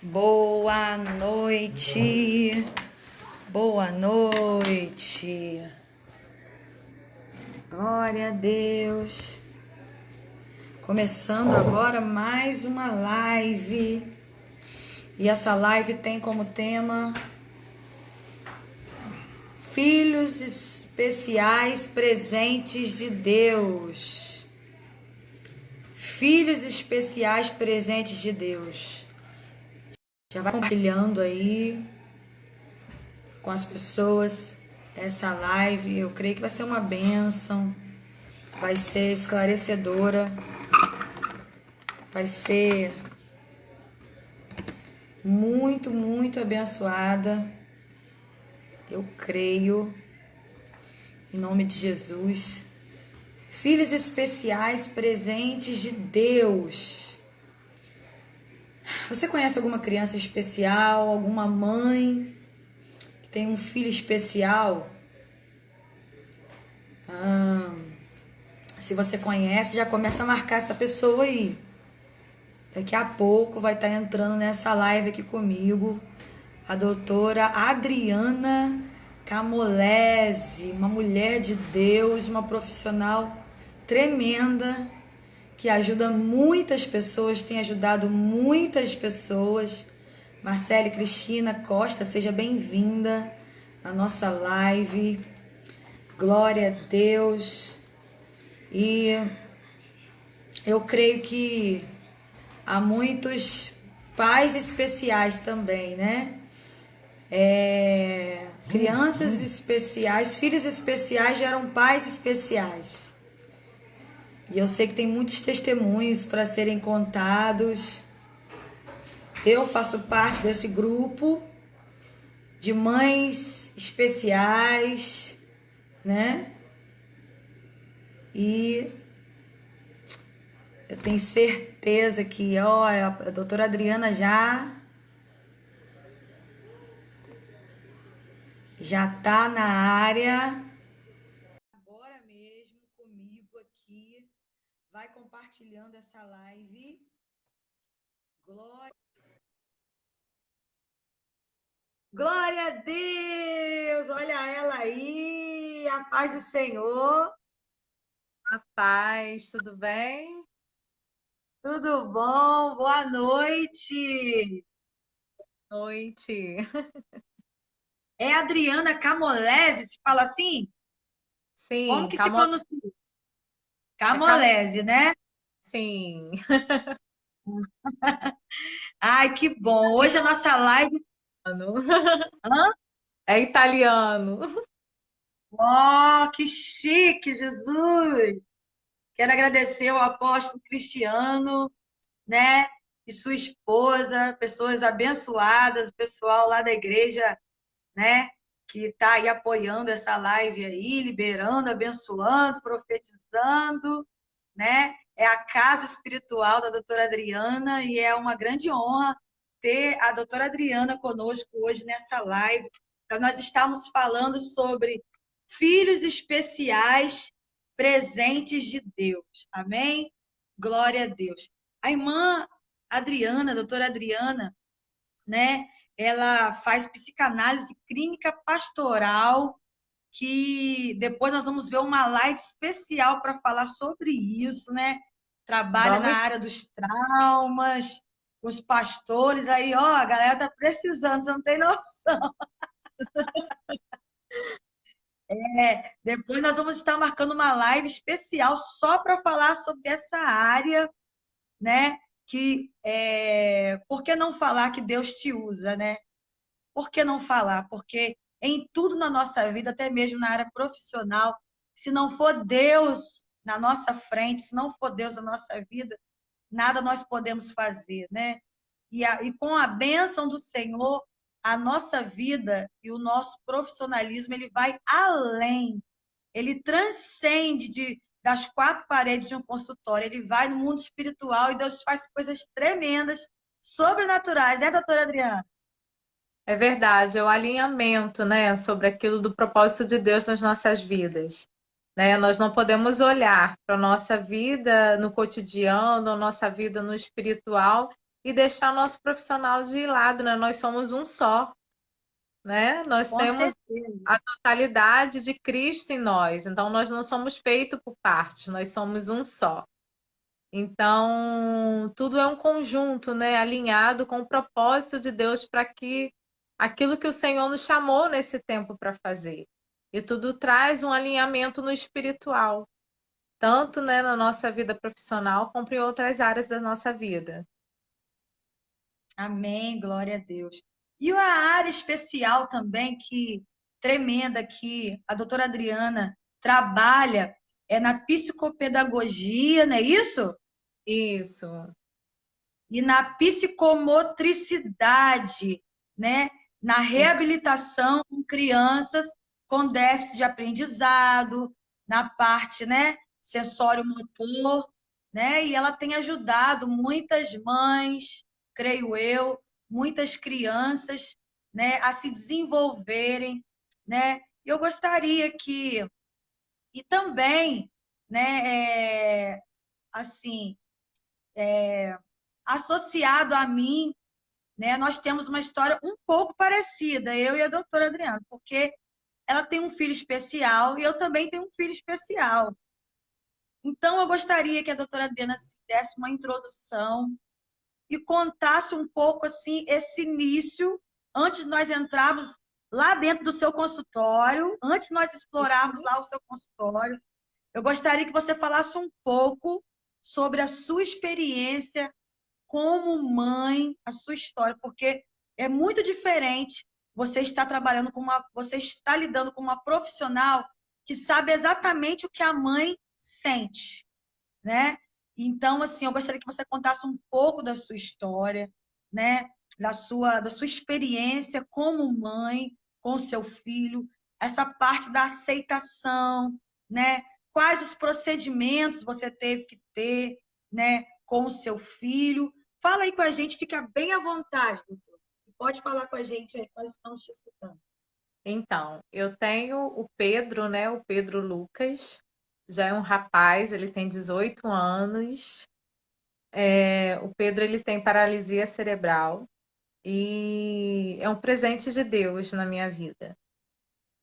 Boa noite, boa noite, glória a Deus. Começando agora mais uma live, e essa live tem como tema Filhos Especiais Presentes de Deus. Filhos Especiais Presentes de Deus. Já vai compartilhando aí com as pessoas essa live. Eu creio que vai ser uma bênção, vai ser esclarecedora, vai ser muito abençoada. Eu creio, em nome de Jesus. Filhos especiais presentes de Deus. Você conhece alguma criança especial, alguma mãe que tem um filho especial? Se você conhece, já começa a marcar essa pessoa aí. Daqui a pouco vai estar entrando nessa live aqui comigo a doutora Adriana Camolese, uma mulher de Deus, uma profissional tremenda, que ajuda muitas pessoas, tem ajudado muitas pessoas. Marcele Cristina Costa, seja bem-vinda à nossa live. Glória a Deus. E eu creio que há muitos pais especiais também, né? Crianças especiais, filhos especiais geram pais especiais. E eu sei que tem muitos testemunhos para serem contados. Eu faço parte desse grupo de mães especiais, né? E eu tenho certeza que, ó, a doutora Adriana já tá na área. Agora mesmo comigo aqui, vai compartilhando essa live. Glória, glória a Deus! Olha ela aí, a paz do Senhor. A paz, tudo bem? Tudo bom? Boa noite. Noite. É Adriana Camolese, se fala assim? Como Sim, que se pronuncia? é Cam... Camolese, né? Sim, Ai, que bom. Hoje a nossa live. Hã? é italiano. Oh, que chique, Jesus! Quero agradecer ao apóstolo Cristiano, né? E sua esposa, pessoas abençoadas, pessoal lá da igreja, né? Que está aí apoiando essa live aí, liberando, abençoando, profetizando, né? É a casa espiritual da doutora Adriana e é uma grande honra ter a doutora Adriana conosco hoje nessa live, para nós estarmos falando sobre filhos especiais presentes de Deus. Amém? Glória a Deus. A irmã Adriana, a doutora Adriana, né? Ela faz psicanálise clínica pastoral, que depois nós vamos ver uma live especial para falar sobre isso, né? Trabalha na Vamos, área dos traumas, com os pastores, aí, ó, a galera tá precisando, você não tem noção. Depois nós vamos estar marcando uma live especial só para falar sobre essa área, né? Por que não falar que Deus te usa, né? Por que não falar? Porque em tudo na nossa vida, até mesmo na área profissional, se não for Deus na nossa frente, se não for Deus na nossa vida, nada nós podemos fazer, né? E com a bênção do Senhor, a nossa vida e o nosso profissionalismo, ele vai além, ele transcende das quatro paredes de um consultório, ele vai no mundo espiritual e Deus faz coisas tremendas, sobrenaturais, né, doutora Adriana? é verdade, é o alinhamento, né, sobre aquilo do propósito de Deus nas nossas vidas. Né? Nós não podemos olhar para a nossa vida no cotidiano, a nossa vida no espiritual e deixar nosso profissional de lado, né? Nós somos um só, né? Nós Com temos certeza. a totalidade de Cristo em nós, então nós não somos feitos por partes, nós somos um só. Então, tudo é um conjunto, né? Alinhado com o propósito de Deus para que aquilo que o Senhor nos chamou nesse tempo para fazer. E tudo traz um alinhamento no espiritual, tanto, né, na nossa vida profissional, como em outras áreas da nossa vida. Amém, glória a Deus. E a área especial também, que tremenda, que a doutora Adriana trabalha, é na psicopedagogia, não é isso? Isso, E na psicomotricidade, né? Na isso. reabilitação com crianças com déficit de aprendizado, na parte, né, sensório-motor, né? E ela tem ajudado muitas mães, creio eu, muitas crianças, né, a se desenvolverem, né? Eu gostaria que e também, né, assim, associado a mim, né? Nós temos uma história um pouco parecida, eu e a doutora Adriana, porque ela tem um filho especial e eu também tenho um filho especial. Então, eu gostaria que a doutora Adriana se desse uma introdução e contasse um pouco assim esse início, antes de nós entrarmos lá dentro do seu consultório, antes de nós explorarmos lá o seu consultório. Eu gostaria que você falasse um pouco sobre a sua experiência como mãe, a sua história, porque é muito diferente você estar trabalhando com você está lidando com uma profissional que sabe exatamente o que a mãe sente, né? Então, assim, eu gostaria que você contasse um pouco da sua história, né? Da sua experiência como mãe com seu filho, essa parte da aceitação, né? Quais os procedimentos você teve que ter, né, com o seu filho. Fala aí com a gente, fica bem à vontade, doutor. Pode falar com a gente aí, nós estamos te escutando. Então, eu tenho o Pedro, né? O Pedro Lucas. Já é um rapaz, ele tem 18 anos. O Pedro ele tem paralisia cerebral e é um presente de Deus na minha vida.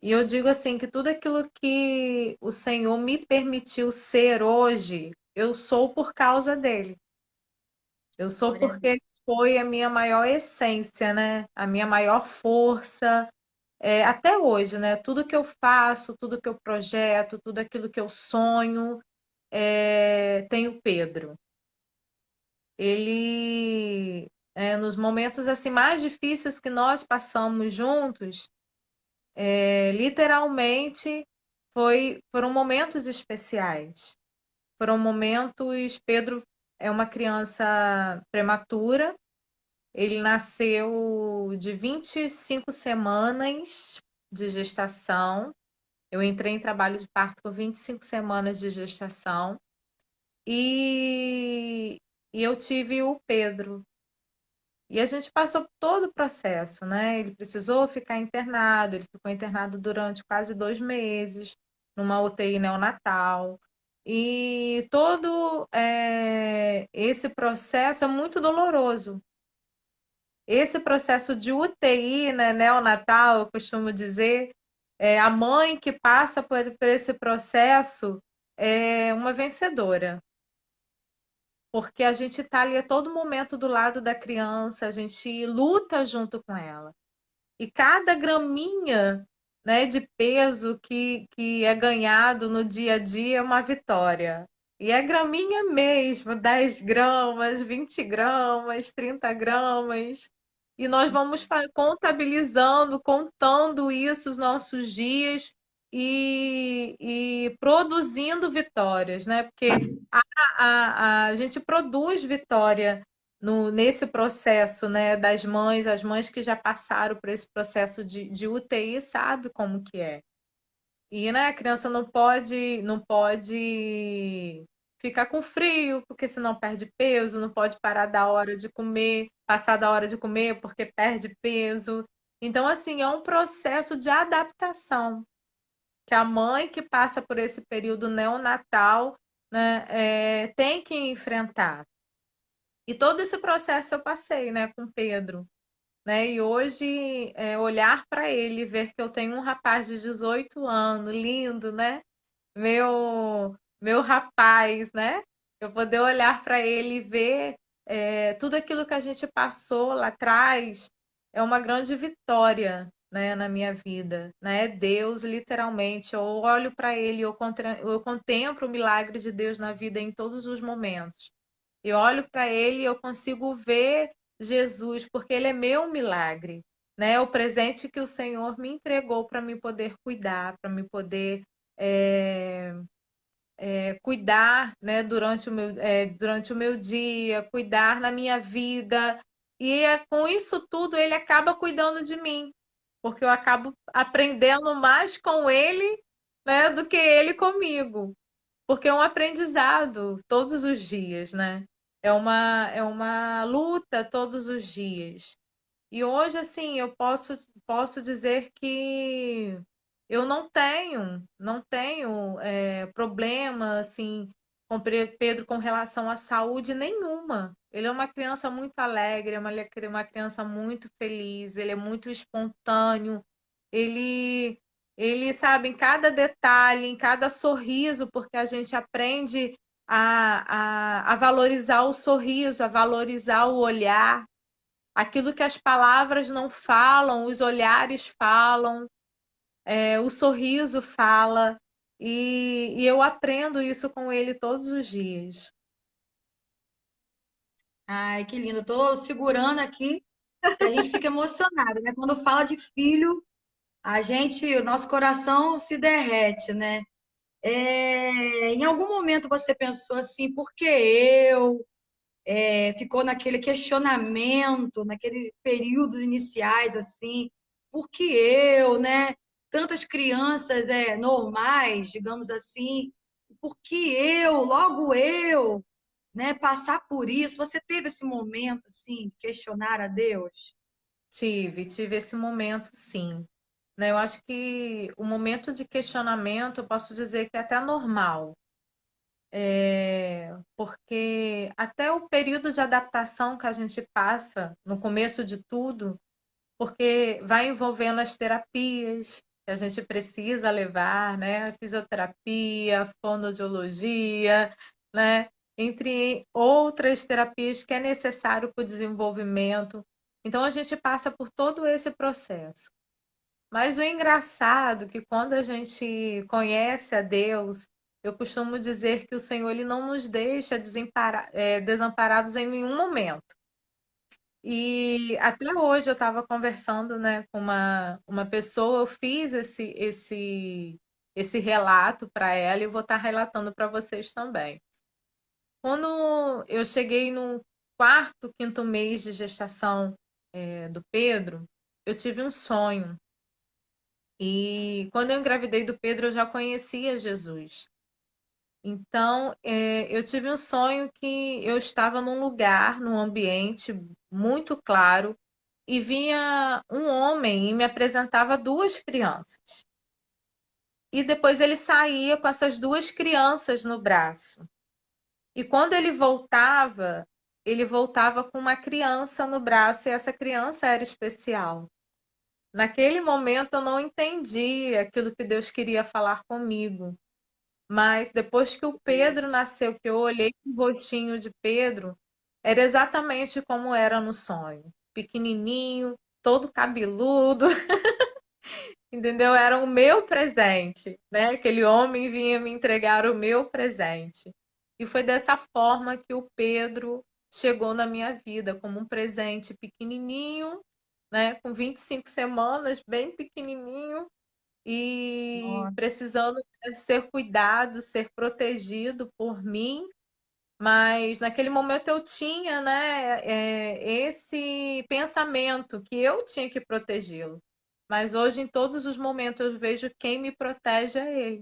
E eu digo assim que tudo aquilo que o Senhor me permitiu ser hoje, eu sou por causa dele. Eu sou Glória a porque Deus. ele foi a minha maior essência, né? A minha maior força. Até hoje, né? Tudo que eu faço, tudo que eu projeto, tudo aquilo que eu sonho, tem o Pedro. Ele, nos momentos assim mais difíceis que nós passamos juntos, literalmente foram momentos especiais. Foram momentos. Pedro é uma criança prematura. Ele nasceu de 25 semanas de gestação. Eu entrei em trabalho de parto com 25 semanas de gestação. E, e eu tive o Pedro. E a gente passou por todo o processo, né? Ele precisou ficar internado, ele ficou internado durante quase 2 meses, numa UTI neonatal. E todo esse processo é muito doloroso. Esse processo de UTI, né, neonatal, eu costumo dizer, a mãe que passa por esse processo é uma vencedora, porque a gente está ali a todo momento do lado da criança, a gente luta junto com ela. E cada graminha, né, de peso que é ganhado no dia a dia é uma vitória. E é graminha mesmo, 10 gramas, 20 gramas, 30 gramas. E nós vamos contabilizando, contando isso os nossos dias e produzindo vitórias, né? Porque a gente produz vitória nesse processo, né, das mães, as mães que já passaram por esse processo de UTI sabe como que é. E, né, a criança não pode ficar com frio, porque senão perde peso, não pode parar da hora de comer, passar da hora de comer porque perde peso. Então, assim, é um processo de adaptação que a mãe que passa por esse período neonatal, né, tem que enfrentar. E todo esse processo eu passei, né, com Pedro, né? E hoje olhar para ele, ver que eu tenho um rapaz de 18 anos, lindo, né? Meu rapaz, né? Eu poder olhar para ele e ver tudo aquilo que a gente passou lá atrás é uma grande vitória, né, na minha vida, né? Deus, literalmente, eu olho para ele, eu contemplo o milagre de Deus na vida em todos os momentos. Eu olho para ele e eu consigo ver Jesus, porque ele é meu milagre, né? O presente que o Senhor me entregou para me poder cuidar, para me poder é, cuidar, né, durante o meu dia, cuidar na minha vida. E com isso tudo ele acaba cuidando de mim, porque eu acabo aprendendo mais com ele, né, do que ele comigo. Porque é um aprendizado todos os dias, né? É uma luta todos os dias. E hoje, assim, eu posso dizer que eu não tenho problema, assim, com Pedro com relação à saúde nenhuma. Ele é uma criança muito alegre, é uma criança muito feliz, ele é muito espontâneo, ele, ele sabe em cada detalhe, em cada sorriso, porque a gente aprende a valorizar o sorriso, a valorizar o olhar, aquilo que as palavras não falam, os olhares falam, o sorriso fala, e eu aprendo isso com ele todos os dias. Ai, que lindo. Eu tô segurando aqui, que a gente fica emocionada, né? Quando fala de filho, o nosso coração se derrete, né? Em algum momento você pensou assim, por que eu? Ficou naquele questionamento, naqueles períodos iniciais, assim, por que eu, né? Tantas crianças normais, digamos assim, por que eu, logo eu, né? Passar por isso. Você teve esse momento, assim, de questionar a Deus? Tive esse momento, sim. Né? Eu acho que o momento de questionamento, eu posso dizer que é até normal, porque até o período de adaptação que a gente passa no começo de tudo, porque vai envolvendo as terapias que a gente precisa levar, né? A fisioterapia, a fonoaudiologia, né? Entre outras terapias que é necessário para o desenvolvimento. Então a gente passa por todo esse processo. Mas o engraçado é que quando a gente conhece a Deus, eu costumo dizer que o Senhor ele não nos deixa desamparados em nenhum momento. E até hoje eu estava conversando, né, com uma pessoa, eu fiz esse relato para ela e vou estar relatando para vocês também. Quando eu cheguei no quarto, quinto mês de gestação, do Pedro, eu tive um sonho. E quando eu engravidei do Pedro, eu já conhecia Jesus. Então, eu tive um sonho que eu estava num lugar, num ambiente muito claro, e vinha um homem e me apresentava duas crianças. E depois ele saía com essas duas crianças no braço. E quando ele voltava com uma criança no braço, e essa criança era especial. Naquele momento eu não entendi aquilo que Deus queria falar comigo. Mas depois que o Pedro nasceu, que eu olhei o rostinho de Pedro, era exatamente como era no sonho. Pequenininho, todo cabeludo, entendeu? Era o meu presente, né? Aquele homem vinha me entregar o meu presente. E foi dessa forma que o Pedro chegou na minha vida, como um presente pequenininho, né? Com 25 semanas, bem pequenininho, e Nossa, precisando ser cuidado, ser protegido por mim, mas naquele momento eu tinha, né, esse pensamento que eu tinha que protegê-lo. Mas hoje, em todos os momentos, eu vejo quem me protege é ele.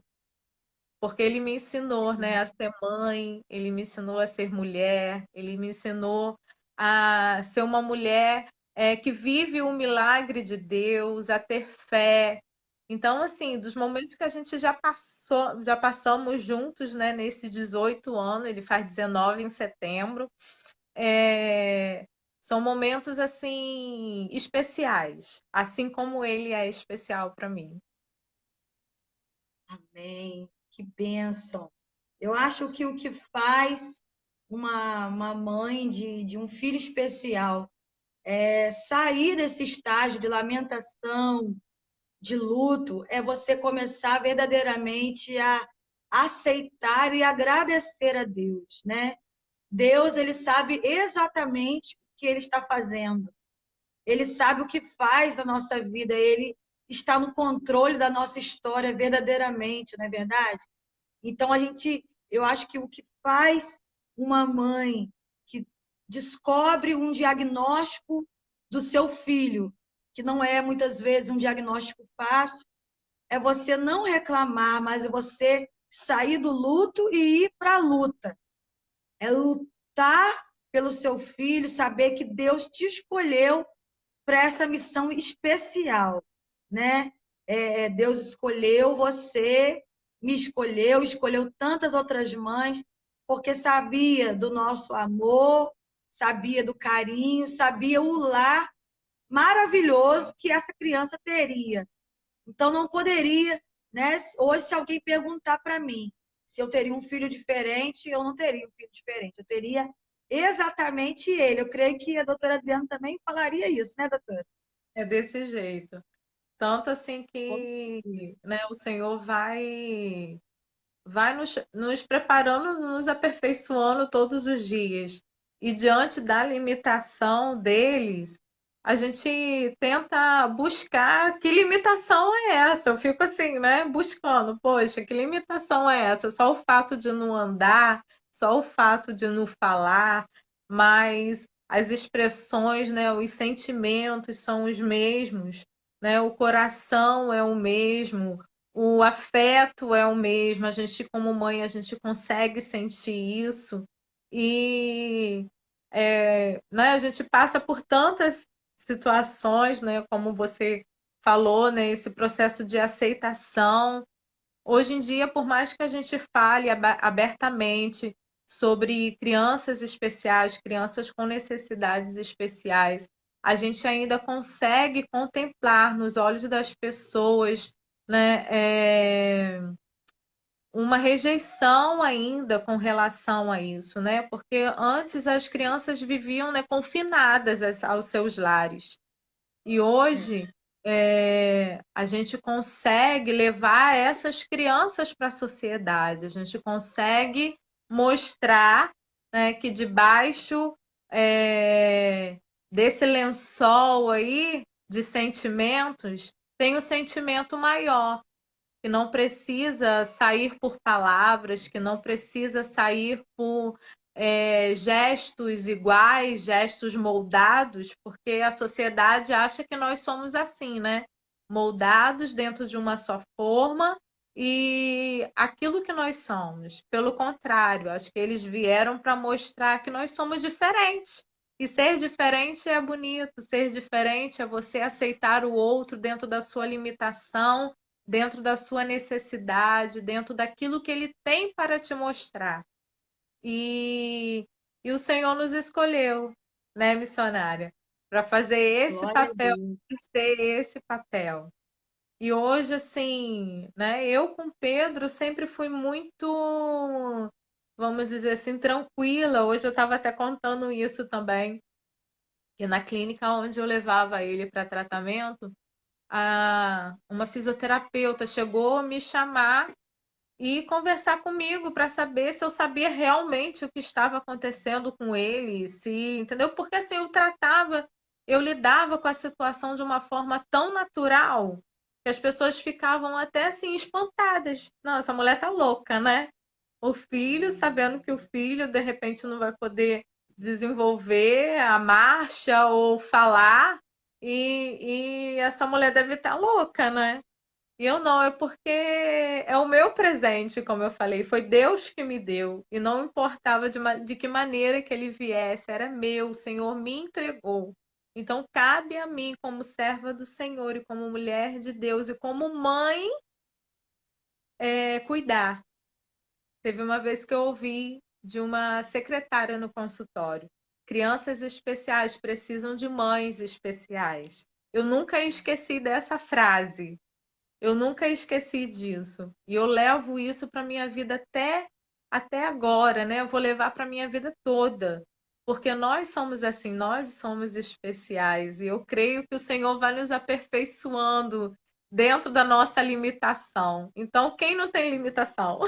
Porque ele me ensinou, né, a ser mãe, ele me ensinou a ser mulher, ele me ensinou a ser uma mulher que vive o milagre de Deus, a ter fé. Então, assim, dos momentos que a gente já passou, já passamos juntos, né, nesses 18 anos, ele faz 19 em setembro, são momentos assim especiais, assim como ele é especial para mim. Amém. Que bênção. Eu acho que o que faz uma mãe de um filho especial é sair desse estágio de lamentação, de luto, é você começar verdadeiramente a aceitar e agradecer a Deus, né? Deus, ele sabe exatamente o que ele está fazendo. Ele sabe o que faz na nossa vida, ele está no controle da nossa história verdadeiramente, não é verdade? Então eu acho que o que faz uma mãe que descobre um diagnóstico do seu filho, que não é muitas vezes um diagnóstico fácil, é você não reclamar, mas é você sair do luto e ir para a luta. É lutar pelo seu filho, saber que Deus te escolheu para essa missão especial, né? Deus escolheu você, me escolheu, escolheu tantas outras mães, porque sabia do nosso amor, sabia do carinho, sabia o lar maravilhoso que essa criança teria. Então não poderia, né? Hoje, se alguém perguntar para mim se eu teria um filho diferente, eu não teria um filho diferente, eu teria exatamente ele. Eu creio que a doutora Adriana também falaria isso, né, doutora? É desse jeito. Tanto assim Com que, né, o Senhor vai nos preparando, nos aperfeiçoando todos os dias. E diante da limitação deles, a gente tenta buscar que limitação é essa. Eu fico assim, né, buscando, poxa, que limitação é essa? Só o fato de não andar, só o fato de não falar, mas as expressões, né, os sentimentos são os mesmos, né? O coração é o mesmo, o afeto é o mesmo, a gente, como mãe, a gente consegue sentir isso. E né, a gente passa por tantas situações, né, como você falou, né, esse processo de aceitação. Hoje em dia, por mais que a gente fale abertamente sobre crianças especiais, crianças com necessidades especiais, a gente ainda consegue contemplar nos olhos das pessoas, né, uma rejeição ainda com relação a isso, né? Porque antes as crianças viviam, né, confinadas aos seus lares. E hoje a gente consegue levar essas crianças para a sociedade, a gente consegue mostrar, né, que debaixo desse lençol aí de sentimentos tem o sentimento maior, que não precisa sair por palavras, que não precisa sair por gestos iguais, gestos moldados, porque a sociedade acha que nós somos assim, né? Moldados dentro de uma só forma e aquilo que nós somos. Pelo contrário, acho que eles vieram para mostrar que nós somos diferentes. E ser diferente é bonito, ser diferente é você aceitar o outro dentro da sua limitação, dentro da sua necessidade, dentro daquilo que ele tem para te mostrar. E, e o Senhor nos escolheu, né, missionária, para fazer esse glória a papel, Deus. ser esse papel. E hoje, assim, né, eu com Pedro sempre fui muito, vamos dizer assim, tranquila. Hoje eu estava até contando isso também, que na clínica onde eu levava ele para tratamento, uma fisioterapeuta chegou a me chamar e conversar comigo para saber se eu sabia realmente o que estava acontecendo com ele, se, entendeu? Porque assim eu lidava com a situação de uma forma tão natural que as pessoas ficavam até assim espantadas. Não, essa mulher tá louca, né? O filho, sabendo que o filho de repente não vai poder desenvolver a marcha ou falar, e essa mulher deve estar louca, né? E eu não, é porque é o meu presente, como eu falei, foi Deus que me deu, e não importava de que maneira que ele viesse, era meu, o Senhor me entregou. Então, cabe a mim, como serva do Senhor e como mulher de Deus e como mãe, cuidar. Teve uma vez que eu ouvi de uma secretária no consultório. Crianças especiais precisam de mães especiais. Eu nunca esqueci dessa frase. Eu nunca esqueci disso. E eu levo isso para minha vida até agora, né? Eu vou levar para minha vida toda. Porque nós somos assim, nós somos especiais. E eu creio que o Senhor vai nos aperfeiçoando dentro da nossa limitação. Então, quem não tem limitação?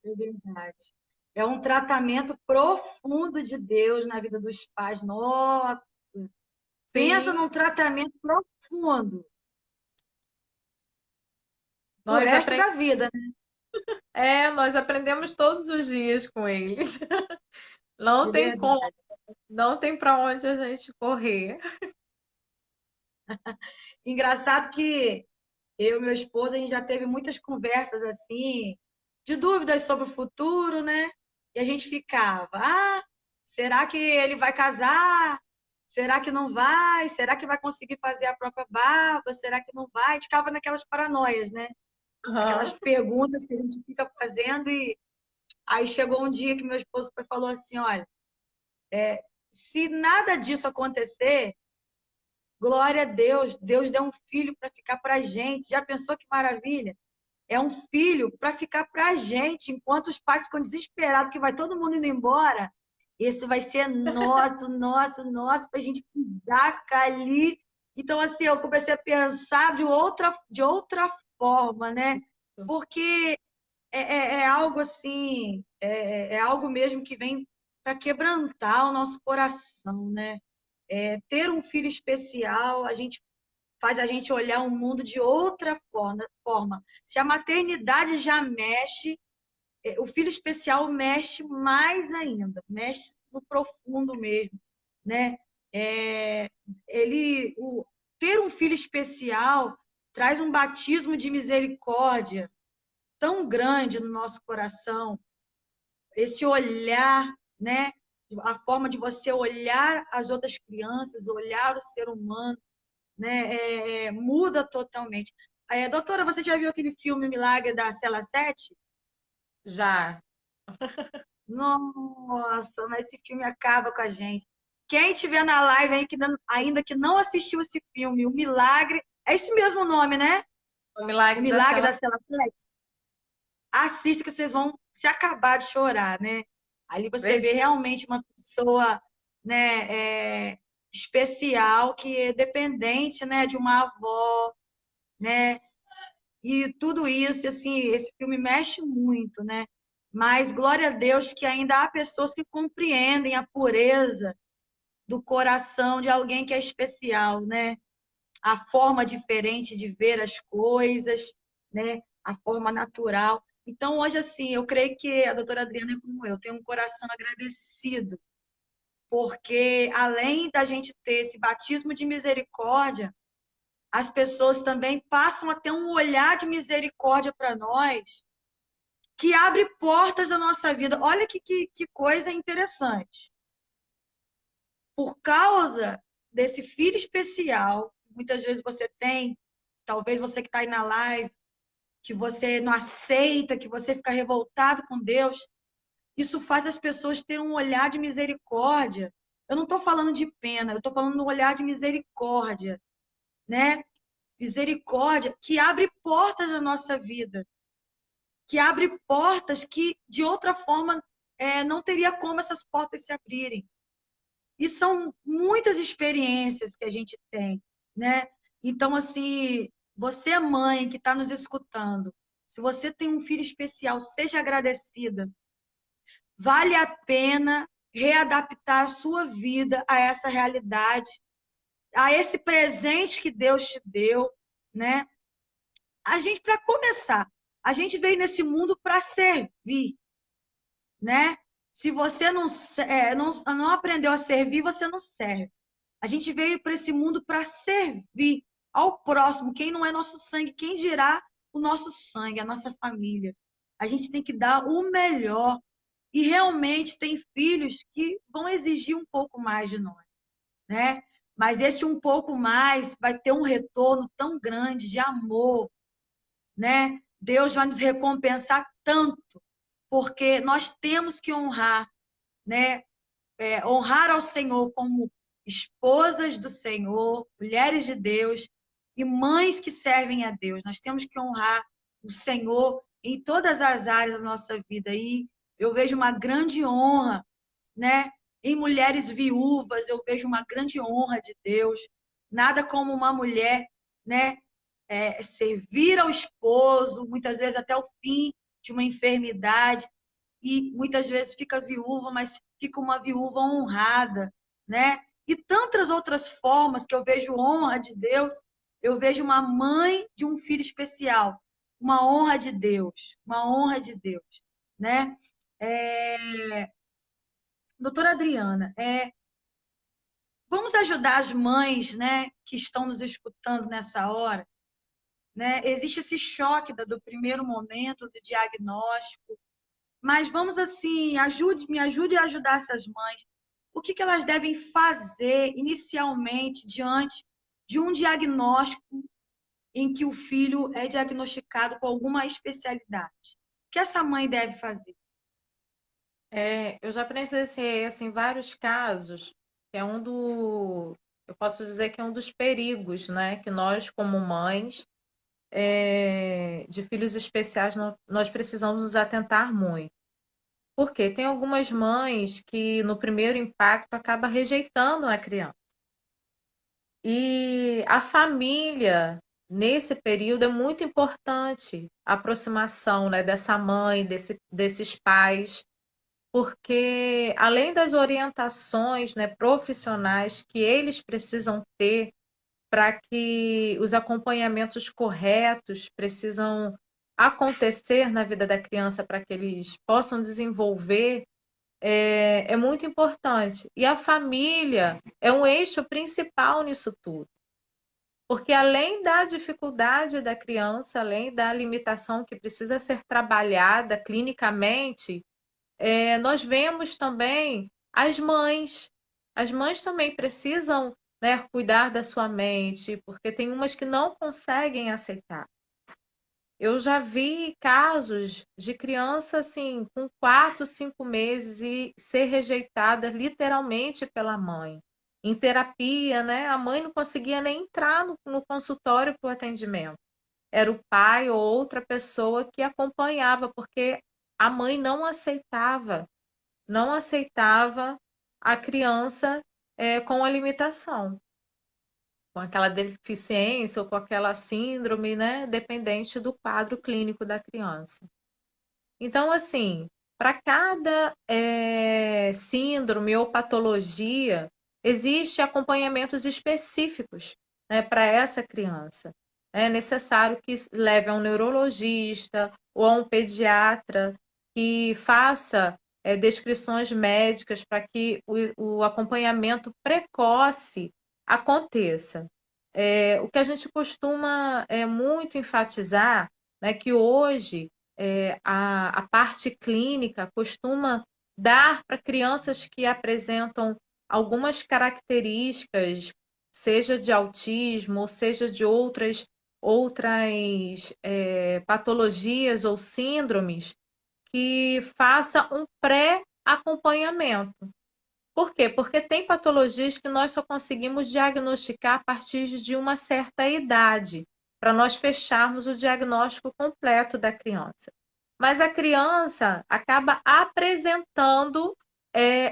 É verdade. É um tratamento profundo de Deus na vida dos pais. Nossa, pensa Sim, num tratamento profundo pro nós resto aprendemos, da vida, né? nós aprendemos todos os dias com eles. Não É tem como, verdade. não tem para onde a gente correr. Engraçado que eu e meu esposo, a gente já teve muitas conversas assim, de dúvidas sobre o futuro, né? E a gente ficava, será que ele vai casar? Será que não vai? Será que vai conseguir fazer a própria barba? Será que não vai? A gente ficava naquelas paranoias, né? Aham. Aquelas perguntas que a gente fica fazendo e aí chegou um dia que meu esposo falou assim, olha, se nada disso acontecer, glória a Deus, Deus deu um filho para ficar para a gente. Já pensou que maravilha? É um filho para ficar para a gente, enquanto os pais ficam desesperados que vai todo mundo indo embora. Esse vai ser nosso, nosso, nosso, para a gente cuidar, ficar ali. Então, assim, eu comecei a pensar de outra forma, né? Porque é algo assim, é algo mesmo que vem para quebrantar o nosso coração, né? Ter um filho especial, a gente faz a gente olhar o mundo de outra forma. Se a maternidade já mexe, o filho especial mexe mais ainda, mexe no profundo mesmo, né? É, ter um filho especial traz um batismo de misericórdia tão grande no nosso coração, esse olhar, né? A forma de você olhar as outras crianças, olhar o ser humano, né? Muda totalmente. Doutora, você já viu aquele filme Milagre da Cela 7? Já. Nossa, mas esse filme acaba com a gente. Quem tiver na live aí ainda que não assistiu esse filme, O Milagre, é esse mesmo nome, né? O O milagre da Milagre Cela. da Cela 7. Assista que vocês vão se acabar de chorar, né? Ali você vê realmente uma pessoa, né, especial, que é dependente, né, de uma avó, né? E tudo isso, assim, esse filme mexe muito, né? Mas glória a Deus que ainda há pessoas que compreendem a pureza do coração de alguém que é especial, né? A forma diferente de ver as coisas, né? A forma natural. Então, hoje, assim, eu creio que a doutora Adriana é como eu, tem um coração agradecido, porque além da gente ter esse batismo de misericórdia, as pessoas também passam a ter um olhar de misericórdia para nós, que abre portas da nossa vida. Olha que coisa interessante. Por causa desse filho especial, muitas vezes você tem, talvez você que está aí na live, que você não aceita, que você fica revoltado com Deus, isso faz as pessoas terem um olhar de misericórdia. Eu não estou falando de pena, eu estou falando de um olhar de misericórdia, né? Misericórdia que abre portas na nossa vida, que abre portas que, de outra forma, não teria como essas portas se abrirem. E são muitas experiências que a gente tem, né? Então, assim, você, mãe, que está nos escutando, se você tem um filho especial, seja agradecida. Vale a pena readaptar a sua vida a essa realidade, a esse presente que Deus te deu, né? A gente, para começar, a gente veio nesse mundo para servir, né? Se você não aprendeu a servir, você não serve. A gente veio para esse mundo para servir ao próximo, quem não é nosso sangue, quem dirá o nosso sangue, a nossa família. A gente tem que dar o melhor. E realmente tem filhos que vão exigir um pouco mais de nós, né? Mas esse um pouco mais vai ter um retorno tão grande de amor, né? Deus vai nos recompensar tanto, porque nós temos que honrar, né? honrar ao Senhor como esposas do Senhor, mulheres de Deus e mães que servem a Deus. Nós temos que honrar o Senhor em todas as áreas da nossa vida. E eu vejo uma grande honra, né? Em mulheres viúvas, eu vejo uma grande honra de Deus. Nada como uma mulher, né? Servir ao esposo, muitas vezes até o fim de uma enfermidade, e muitas vezes fica viúva, mas fica uma viúva honrada, né? E tantas outras formas que eu vejo honra de Deus, eu vejo uma mãe de um filho especial, uma honra de Deus, uma honra de Deus, né? Doutora Adriana, vamos ajudar as mães, né, que estão nos escutando nessa hora, né? Existe esse choque do primeiro momento do diagnóstico, mas vamos assim, me ajude a ajudar essas mães. O que elas devem fazer inicialmente diante de um diagnóstico em que o filho é diagnosticado com alguma especialidade? O que essa mãe deve fazer? Eu já presenciei assim vários casos, que é eu posso dizer que é um dos perigos, né, que nós como mães de filhos especiais nós precisamos nos atentar muito. Porque tem algumas mães que no primeiro impacto acaba rejeitando a criança. E a família nesse período é muito importante, a aproximação, né, dessa mãe, desses pais, porque além das orientações, né, profissionais que eles precisam ter para que os acompanhamentos corretos precisam acontecer na vida da criança para que eles possam desenvolver, é muito importante. E a família é um eixo principal nisso tudo. Porque além da dificuldade da criança, além da limitação que precisa ser trabalhada clinicamente, nós vemos também as mães. As mães também precisam, né, cuidar da sua mente, porque tem umas que não conseguem aceitar. Eu já vi casos de criança assim, com 4, 5 meses e ser rejeitada literalmente pela mãe. Em terapia, né? A mãe não conseguia nem entrar no consultório para o atendimento. Era o pai ou outra pessoa que acompanhava, porque a mãe não aceitava a criança com a limitação, com aquela deficiência ou com aquela síndrome, né, dependente do quadro clínico da criança. Então, assim, para cada síndrome ou patologia, existe acompanhamentos específicos, né, para essa criança. É necessário que leve a um neurologista ou a um pediatra que faça descrições médicas para que o acompanhamento precoce aconteça. O que a gente costuma muito enfatizar, né, que hoje a parte clínica costuma dar para crianças que apresentam algumas características, seja de autismo, ou seja de outras patologias ou síndromes, que faça um pré-acompanhamento. Por quê? Porque tem patologias que nós só conseguimos diagnosticar a partir de uma certa idade, para nós fecharmos o diagnóstico completo da criança. Mas a criança acaba apresentando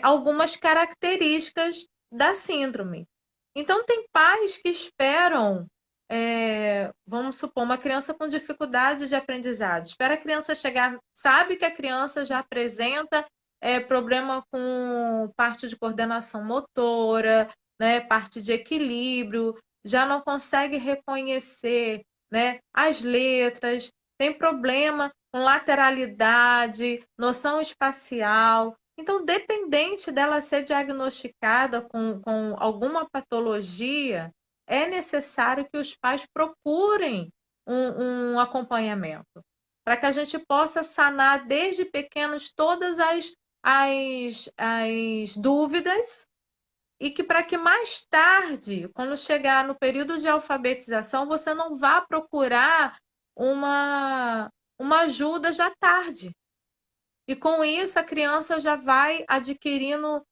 algumas características da síndrome. Então, tem pais que esperam, vamos supor, uma criança com dificuldade de aprendizado, espera a criança chegar, sabe que a criança já apresenta problema com parte de coordenação motora, né, parte de equilíbrio, já não consegue reconhecer, né, as letras, tem problema com lateralidade, noção espacial. Então, dependente dela ser diagnosticada com alguma patologia, é necessário que os pais procurem um acompanhamento, para que a gente possa sanar desde pequenos todas as dúvidas e que para que mais tarde, quando chegar no período de alfabetização, você não vá procurar uma, uma ajuda já tarde. E com isso a criança já vai adquirindo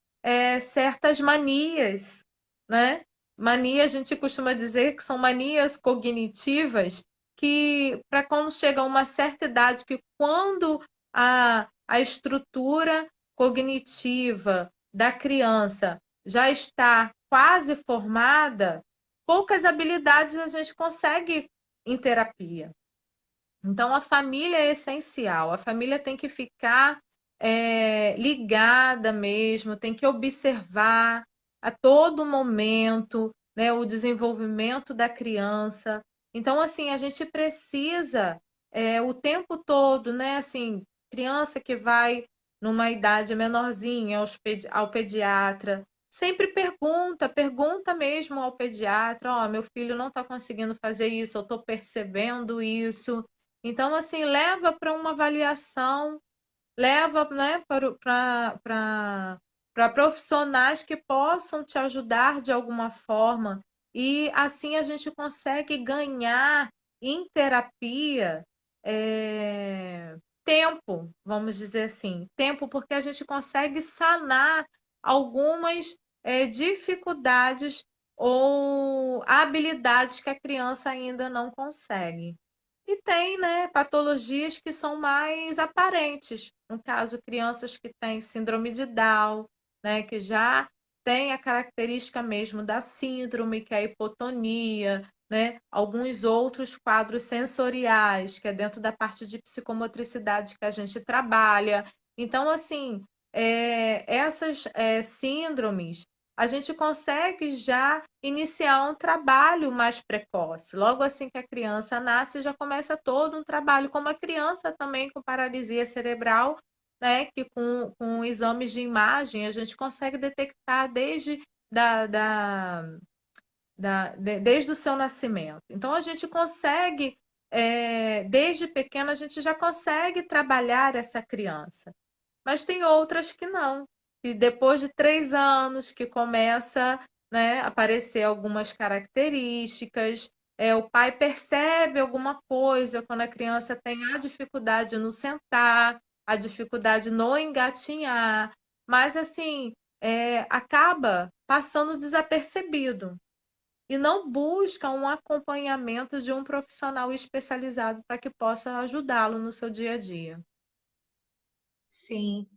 certas manias, né? Mania, a gente costuma dizer que são manias cognitivas que, para quando chega a uma certa idade, que quando a estrutura cognitiva da criança já está quase formada, poucas habilidades a gente consegue em terapia. Então, a família é essencial, a família tem que ficar ligada mesmo, tem que observar a todo momento, né, o desenvolvimento da criança. Então, assim, a gente precisa o tempo todo, né, assim, criança que vai numa idade menorzinha ao pediatra, sempre pergunta mesmo ao pediatra, ó, meu filho não está conseguindo fazer isso, eu estou percebendo isso. Então, assim, leva para uma avaliação, leva, né, para profissionais que possam te ajudar de alguma forma. E assim a gente consegue ganhar em terapia tempo, vamos dizer assim, tempo, porque a gente consegue sanar algumas dificuldades ou habilidades que a criança ainda não consegue. E tem, né, patologias que são mais aparentes. No caso, crianças que têm síndrome de Down, né, que já tem a característica mesmo da síndrome, que é a hipotonia, né? Alguns outros quadros sensoriais, que é dentro da parte de psicomotricidade que a gente trabalha. Então, assim, essas síndromes a gente consegue já iniciar um trabalho mais precoce. Logo assim que a criança nasce, já começa todo um trabalho, como a criança também com paralisia cerebral, né, que com exames de imagem a gente consegue detectar da, da, desde o seu nascimento. Então a gente consegue, desde pequena, a gente já consegue trabalhar essa criança. Mas tem outras que não. E depois de 3 anos que começa, né, a aparecer algumas características, o pai percebe alguma coisa quando a criança tem a dificuldade no sentar, a dificuldade no engatinhar, mas assim, acaba passando desapercebido e não busca um acompanhamento de um profissional especializado para que possa ajudá-lo no seu dia a dia. Sim.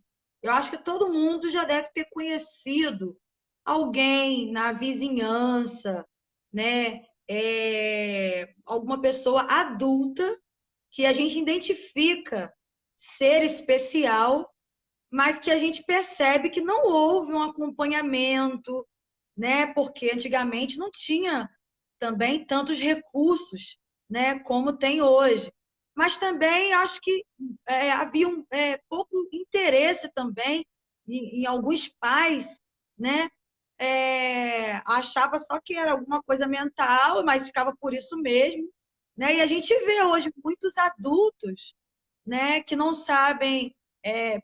Eu acho que todo mundo já deve ter conhecido alguém na vizinhança, né? Alguma pessoa adulta que a gente identifica ser especial, mas que a gente percebe que não houve um acompanhamento, né? Porque antigamente não tinha também tantos recursos, né, como tem hoje. Mas também acho que havia pouco interesse também em alguns pais, né? Achava só que era alguma coisa mental, mas ficava por isso mesmo, né? E a gente vê hoje muitos adultos, né, que não sabem,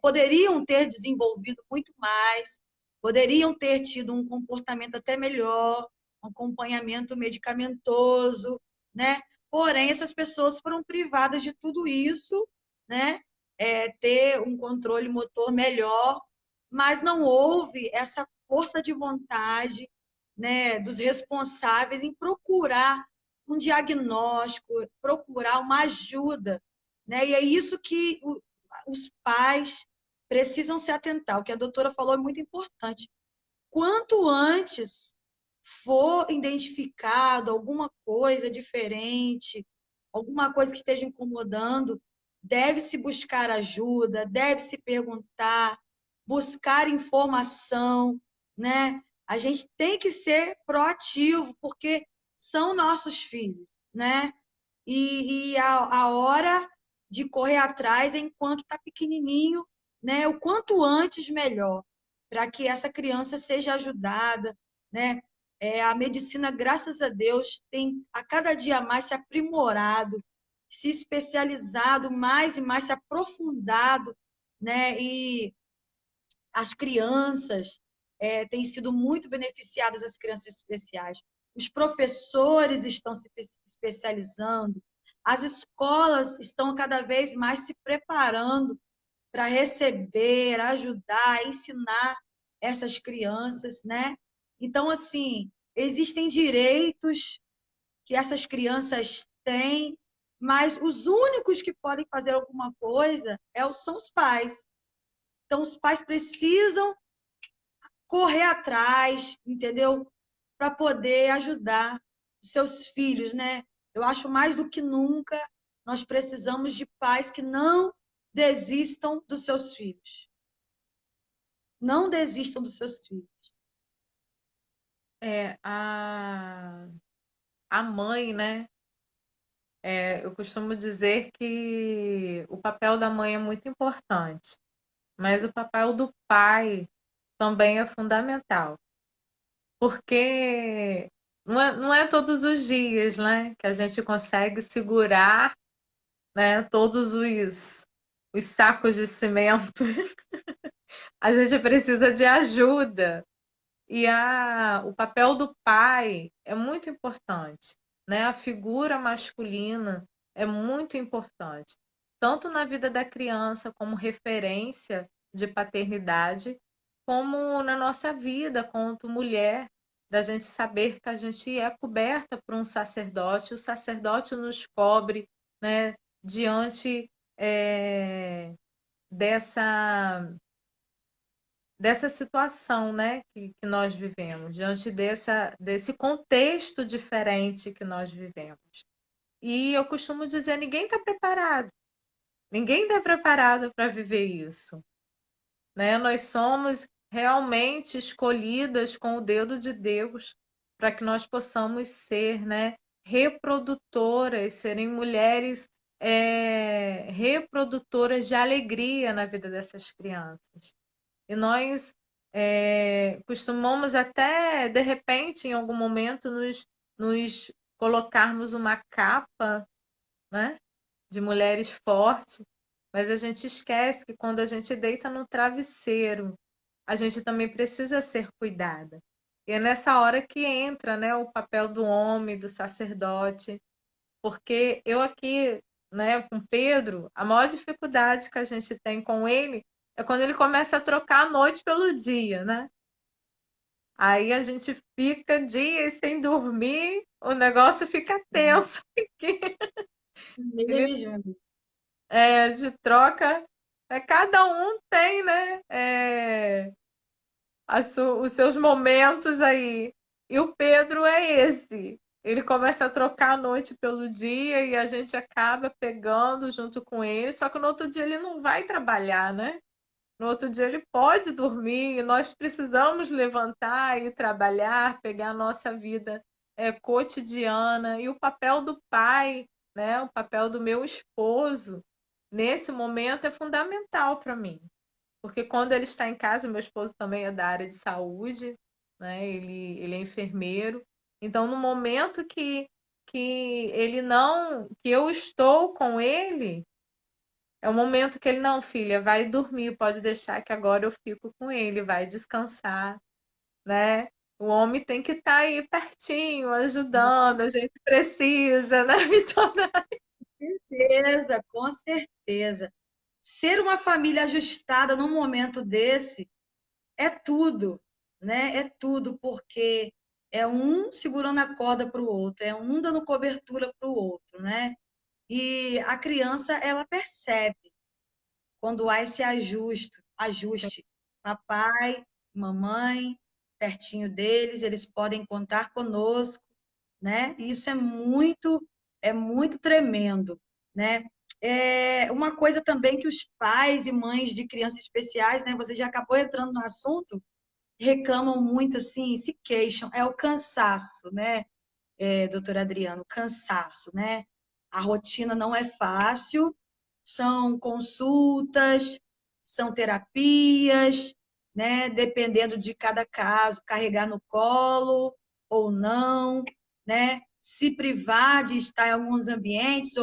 poderiam ter desenvolvido muito mais, poderiam ter tido um comportamento até melhor, um acompanhamento medicamentoso, né? Porém, essas pessoas foram privadas de tudo isso, né? Ter um controle motor melhor, mas não houve essa força de vontade, né, dos responsáveis em procurar um diagnóstico, procurar uma ajuda, né? E é isso que os pais precisam se atentar. O que a doutora falou é muito importante. Quanto antes for identificado alguma coisa diferente, alguma coisa que esteja incomodando, deve-se buscar ajuda, deve-se perguntar, buscar informação, né? A gente tem que ser proativo, porque são nossos filhos, né? E a hora de correr atrás é enquanto está pequenininho, né? O quanto antes, melhor, para que essa criança seja ajudada, né? A medicina, graças a Deus, tem a cada dia mais se aprimorado, se especializado mais e mais, se aprofundado, né? E as crianças têm sido muito beneficiadas, as crianças especiais. Os professores estão se especializando, as escolas estão cada vez mais se preparando para receber, ajudar, ensinar essas crianças, né? Então, assim, existem direitos que essas crianças têm, mas os únicos que podem fazer alguma coisa são os pais. Então, os pais precisam correr atrás, entendeu? Para poder ajudar seus filhos, né? Eu acho mais do que nunca nós precisamos de pais que não desistam dos seus filhos. Não desistam dos seus filhos. É, a mãe, né? Eu costumo dizer que o papel da mãe é muito importante, mas o papel do pai também é fundamental, porque não é todos os dias, né, que a gente consegue segurar, né, todos os sacos de cimento. A gente precisa de ajuda. E o papel do pai é muito importante, né? A figura masculina é muito importante, tanto na vida da criança como referência de paternidade, como na nossa vida quanto mulher, da gente saber que a gente é coberta por um sacerdote, o sacerdote nos cobre, né, diante dessa situação, né, que nós vivemos, diante desse contexto diferente que nós vivemos. E eu costumo dizer, ninguém está preparado para viver isso, né? Nós somos realmente escolhidas com o dedo de Deus para que nós possamos ser, né, reprodutoras, serem mulheres reprodutoras de alegria na vida dessas crianças. E nós costumamos até, de repente, em algum momento, nos colocarmos uma capa, né, de mulheres fortes, mas a gente esquece que quando a gente deita no travesseiro, a gente também precisa ser cuidada. E é nessa hora que entra, né, o papel do homem, do sacerdote, porque eu aqui, né, com Pedro, a maior dificuldade que a gente tem com ele é quando ele começa a trocar a noite pelo dia, né? Aí a gente fica dias sem dormir, o negócio fica tenso. Ele Mesmo. de troca, cada um tem, né? Os seus momentos aí. E o Pedro é esse. Ele começa a trocar a noite pelo dia e a gente acaba pegando junto com ele, só que no outro dia ele não vai trabalhar, né? No outro dia ele pode dormir, e nós precisamos levantar e trabalhar, pegar a nossa vida cotidiana. E o papel do pai, né? O papel do meu esposo, nesse momento, é fundamental para mim. Porque quando ele está em casa, meu esposo também é da área de saúde, né? Ele é enfermeiro. Então, no momento que ele não, que eu estou com ele, é o momento que ele, não, filha, vai dormir, pode deixar que agora eu fico com ele, vai descansar, né? O homem tem que estar aí pertinho, ajudando, a gente precisa, né, missionária? Certeza, com certeza. Ser uma família ajustada num momento desse é tudo, né? É tudo, porque é um segurando a corda para o outro, é um dando cobertura para o outro, né? E a criança, ela percebe quando há esse ajuste. Papai, mamãe, pertinho deles, eles podem contar conosco, né? E isso é muito tremendo, né? É uma coisa também que os pais e mães de crianças especiais, né? Você já acabou entrando no assunto, reclamam muito assim, se queixam, é o cansaço, né? Doutor Adriano, cansaço, né? A rotina não é fácil, são consultas, são terapias, né? Dependendo de cada caso, carregar no colo ou não, né? Se privar de estar em alguns ambientes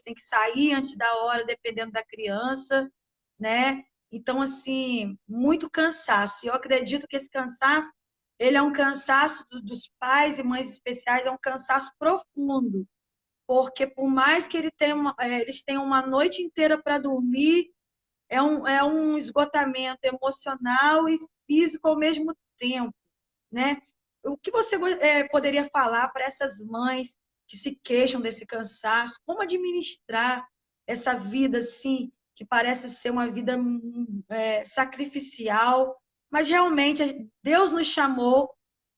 tem que sair antes da hora, dependendo da criança, né? Então, assim, muito cansaço. Eu acredito que esse cansaço, ele é um cansaço dos pais e mães especiais, é um cansaço profundo, porque por mais que eles tenham uma noite inteira para dormir, é um esgotamento emocional físico ao mesmo tempo, né? O que você poderia falar para essas mães que se queixam desse cansaço? Como administrar essa vida assim, que parece ser uma vida sacrificial, mas realmente Deus nos chamou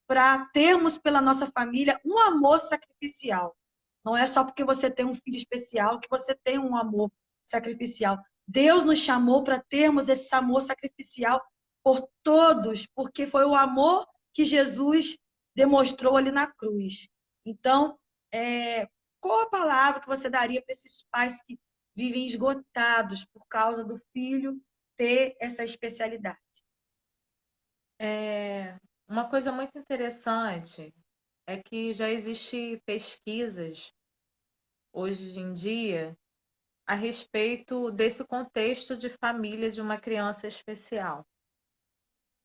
para termos pela nossa família um amor sacrificial. Não é só porque você tem um filho especial que você tem um amor sacrificial. Deus nos chamou para termos esse amor sacrificial por todos, porque foi o amor que Jesus demonstrou ali na cruz. Então, qual a palavra que você daria para esses pais que vivem esgotados por causa do filho ter essa especialidade? É, uma coisa muito interessante é que já existe pesquisas hoje em dia a respeito desse contexto de família de uma criança especial.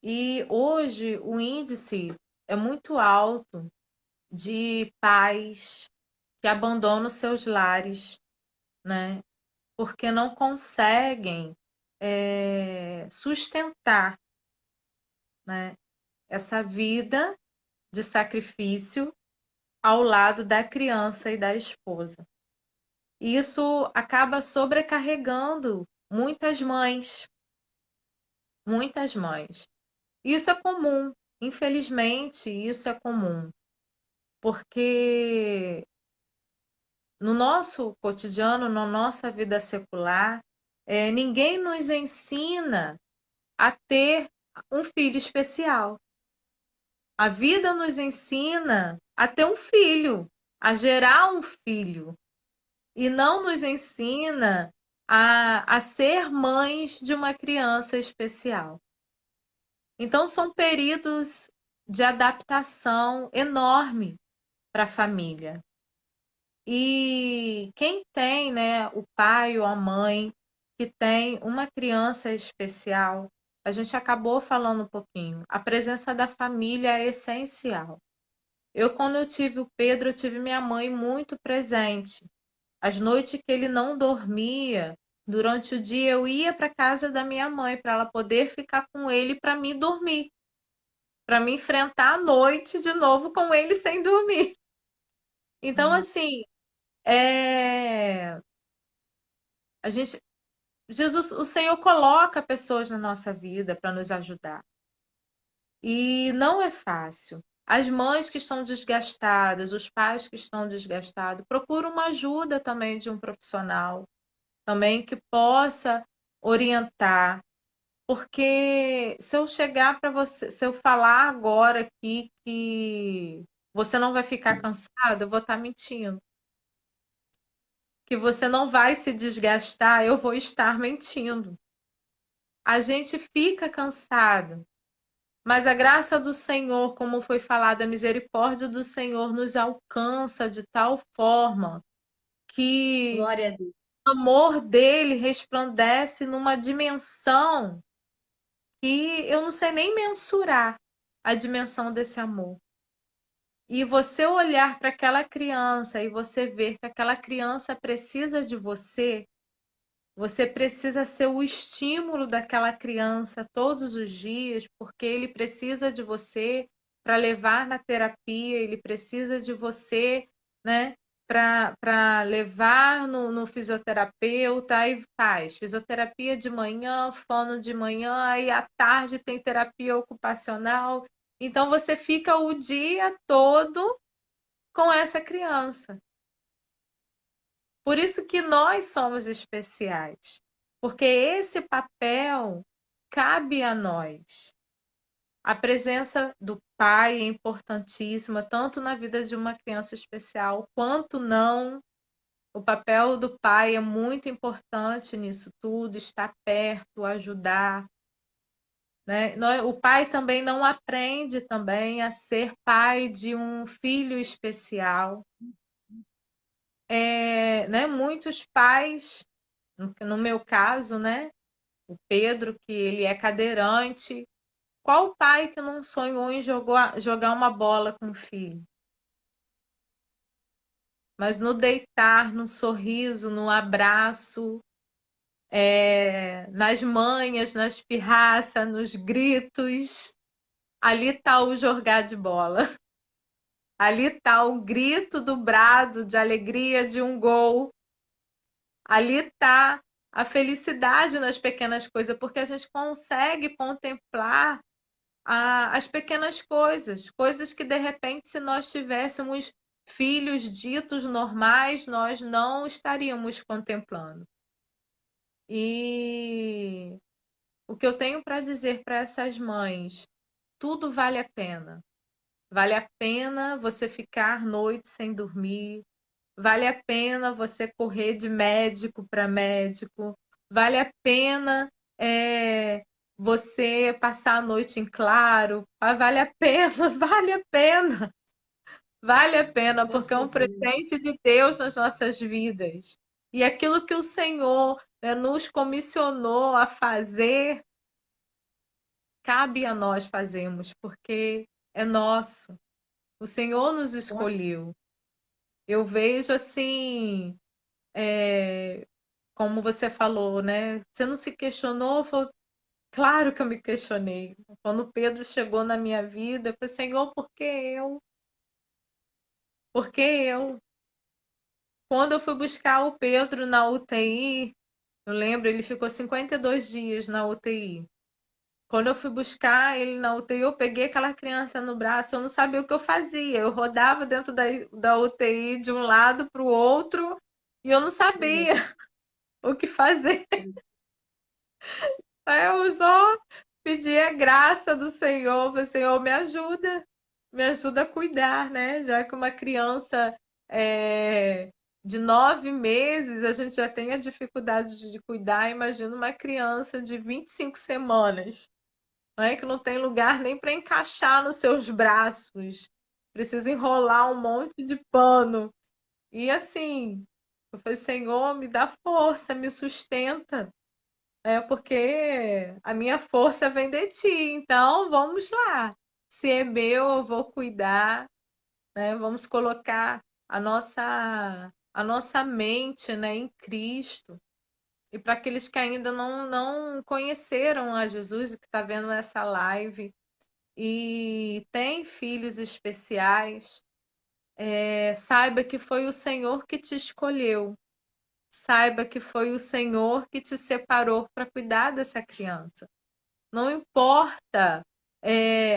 E hoje o índice é muito alto de pais que abandonam seus lares, né? Porque não conseguem sustentar, né, essa vida de sacrifício ao lado da criança e da esposa. E isso acaba sobrecarregando muitas mães, muitas mães. Isso é comum, infelizmente, isso é comum, porque no nosso cotidiano, na nossa vida secular, ninguém nos ensina a ter um filho especial. A vida nos ensina a ter um filho, a gerar um filho, e não nos ensina a ser mães de uma criança especial. Então, são períodos de adaptação enorme para a família. E quem tem, né, o pai ou a mãe que tem uma criança especial, a gente acabou falando um pouquinho, a presença da família é essencial. Quando eu tive o Pedro, eu tive minha mãe muito presente. As noites que ele não dormia, durante o dia eu ia para a casa da minha mãe para ela poder ficar com ele para me dormir, para me enfrentar a noite de novo com ele sem dormir. Então, assim, é... a gente, Jesus, o Senhor coloca pessoas na nossa vida para nos ajudar. E não é fácil. As mães que estão desgastadas, os pais que estão desgastados, procuram uma ajuda também de um profissional, também que possa orientar. Porque se eu chegar para você, se eu falar agora aqui que você não vai ficar cansado, eu vou estar mentindo. Que você não vai se desgastar, eu vou estar mentindo. A gente fica cansado, mas a graça do Senhor, como foi falado, a misericórdia do Senhor nos alcança de tal forma que Glória a Deus. o amor dele resplandece numa dimensão que eu não sei nem mensurar a dimensão desse amor. E você olhar para aquela criança e você ver que aquela criança precisa de você, você precisa ser o estímulo daquela criança todos os dias, porque ele precisa de você para levar na terapia, ele precisa de você, né, para levar no fisioterapeuta, aí faz fisioterapia de manhã, fono de manhã, aí à tarde tem terapia ocupacional. Então você fica o dia todo com essa criança. Por isso que nós somos especiais, porque esse papel cabe a nós. A presença do pai é importantíssima, tanto na vida de uma criança especial, quanto não. O papel do pai é muito importante nisso tudo, estar perto, ajudar. Né? O pai também não aprende também a ser pai de um filho especial. Né? Muitos pais, no meu caso, né? O Pedro, que ele é cadeirante. Qual pai que não sonhou em jogar uma bola com o filho? Mas no deitar, no sorriso, no abraço, nas manhas, nas pirraças, nos gritos. Ali está o jogar de bola. Ali está o grito do brado de alegria de um gol. Ali está a felicidade nas pequenas coisas, porque a gente consegue contemplar as pequenas coisas, coisas que de repente, se nós tivéssemos filhos ditos normais, nós não estaríamos contemplando. E o que eu tenho para dizer para essas mães, tudo vale a pena. Vale a pena você ficar noite sem dormir, vale a pena você correr de médico para médico, vale a pena você passar a noite em claro, vale a pena, vale a pena, vale a pena, Com porque é um certeza. presente de Deus nas nossas vidas. E aquilo que o Senhor, né, nos comissionou a fazer, cabe a nós fazermos, porque é nosso. O Senhor nos Com escolheu. Eu vejo assim, como você falou, né? Você não se questionou? Claro que eu me questionei. Quando Pedro chegou na minha vida, eu falei, Senhor, por que eu? Por que eu? Quando eu fui buscar o Pedro na UTI, eu lembro, ele ficou 52 dias na UTI. Quando eu fui buscar ele na UTI, eu peguei aquela criança no braço, eu não sabia o que eu fazia. Eu rodava dentro da UTI de um lado para o outro e eu não sabia certeza. o que fazer. Aí eu só pedi a graça do Senhor, falei, Senhor, me ajuda a cuidar, né? Já que uma criança de 9 meses a gente já tem a dificuldade de cuidar, imagina uma criança de 25 semanas, né? Que não tem lugar nem para encaixar nos seus braços, precisa enrolar um monte de pano. E assim, eu falei, Senhor, me dá força, me sustenta. Porque a minha força vem de ti, então vamos lá. Se é meu, eu vou cuidar, né? Vamos colocar a nossa mente, né, em Cristo. E para aqueles que ainda não conheceram a Jesus e que está vendo essa live e tem filhos especiais, saiba que foi o Senhor que te escolheu. Saiba que foi o Senhor que te separou para cuidar dessa criança. Não importa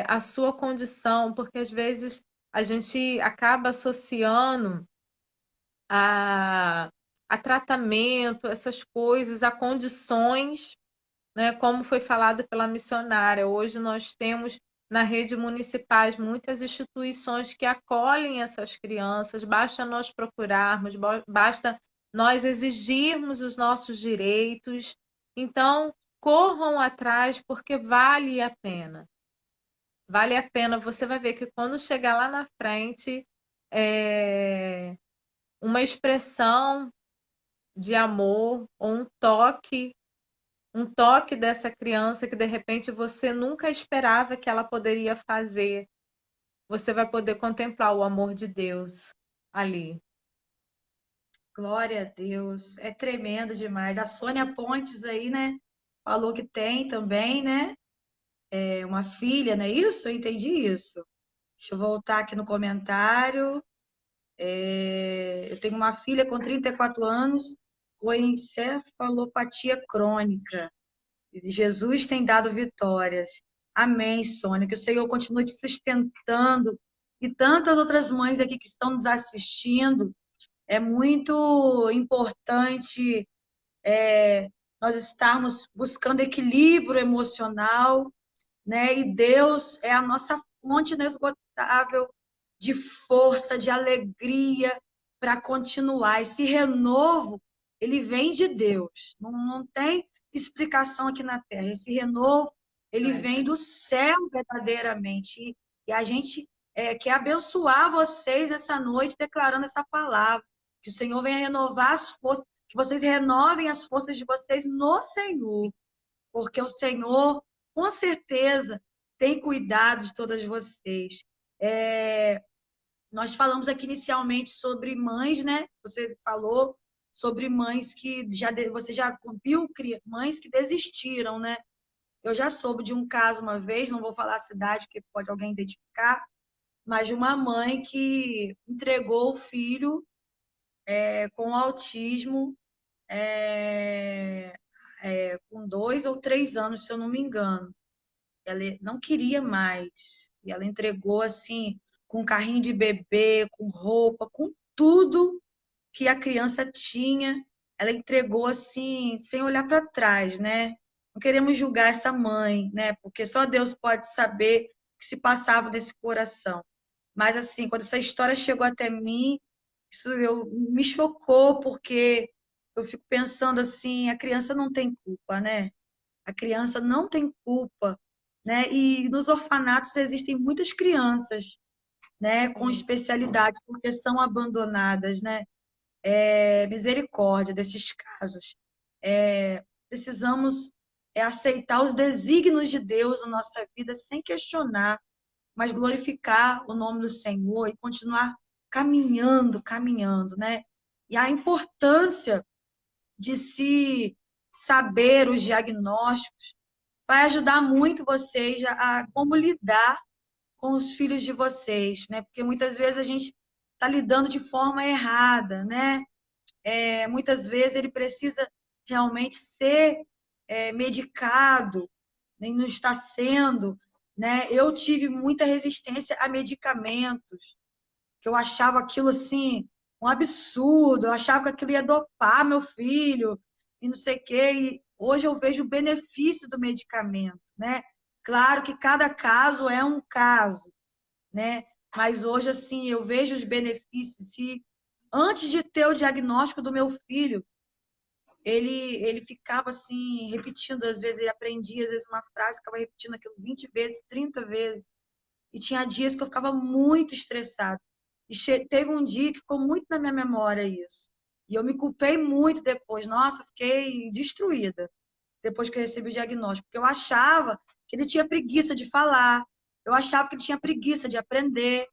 a sua condição, porque às vezes a gente acaba associando a, a tratamento, essas coisas, a condições, né, como foi falado pela missionária. Hoje nós temos na rede municipais muitas instituições que acolhem essas crianças, basta nós procurarmos, basta nós exigirmos os nossos direitos. Então, corram atrás porque vale a pena. Vale a pena, você vai ver que quando chegar lá na frente, é, uma expressão de amor ou um toque dessa criança que de repente você nunca esperava que ela poderia fazer. Você vai poder contemplar o amor de Deus ali. Glória a Deus. É tremendo demais. A Sônia Pontes aí, né? Falou que tem também, né? É uma filha, não é isso? Eu entendi isso. Deixa eu voltar aqui no comentário. Eu tenho uma filha com 34 anos com encefalopatia crônica. E Jesus tem dado vitórias. Amém, Sônia. Que o Senhor continue te sustentando. E tantas outras mães aqui que estão nos assistindo. É muito importante nós estarmos buscando equilíbrio emocional, né? E Deus é a nossa fonte inesgotável de força, de alegria para continuar. Esse renovo, ele vem de Deus. Não tem explicação aqui na Terra. Esse renovo, ele vem do céu verdadeiramente. E a gente quer abençoar vocês nessa noite, declarando essa palavra. Que o Senhor venha renovar as forças, que vocês renovem as forças de vocês no Senhor. Porque o Senhor, com certeza, tem cuidado de todas vocês. Nós falamos aqui inicialmente sobre mães, né? Você falou sobre mães que você já viu mães que desistiram, né? Eu já soube de um caso uma vez, não vou falar a cidade, que pode alguém identificar, mas de uma mãe que entregou o filho com autismo é, com 2 ou 3 anos, se eu não me engano. Ela não queria mais. E ela entregou assim, com carrinho de bebê, com roupa, com tudo que a criança tinha. Ela entregou assim, sem olhar para trás, né? Não queremos julgar essa mãe, né? Porque só Deus pode saber o que se passava nesse coração. Mas assim, quando essa história chegou até mim, me chocou, porque eu fico pensando assim, a criança não tem culpa, né? A criança não tem culpa, né? E nos orfanatos existem muitas crianças, né, com Sim, especialidade, porque são abandonadas, né? Misericórdia desses casos. Precisamos aceitar os desígnios de Deus na nossa vida sem questionar, mas glorificar o nome do Senhor e continuar caminhando, caminhando, né? E a importância de se saber os diagnósticos vai ajudar muito vocês a como lidar com os filhos de vocês, né? Porque muitas vezes a gente está lidando de forma errada, né? Muitas vezes ele precisa realmente ser medicado, nem não está sendo, né? Eu tive muita resistência a medicamentos, que eu achava aquilo assim um absurdo, eu achava que aquilo ia dopar meu filho e não sei o quê. E hoje eu vejo o benefício do medicamento, né? Claro que cada caso é um caso, né? Mas hoje assim eu vejo os benefícios. Se antes de ter o diagnóstico do meu filho, ele ficava assim repetindo, às vezes ele aprendia às vezes uma frase, ficava repetindo aquilo 20 vezes, 30 vezes. E tinha dias que eu ficava muito estressada. E teve um dia que ficou muito na minha memória isso. E eu me culpei muito depois. Nossa, fiquei destruída depois que eu recebi o diagnóstico. Porque eu achava que ele tinha preguiça de falar. Eu achava que ele tinha preguiça de aprender.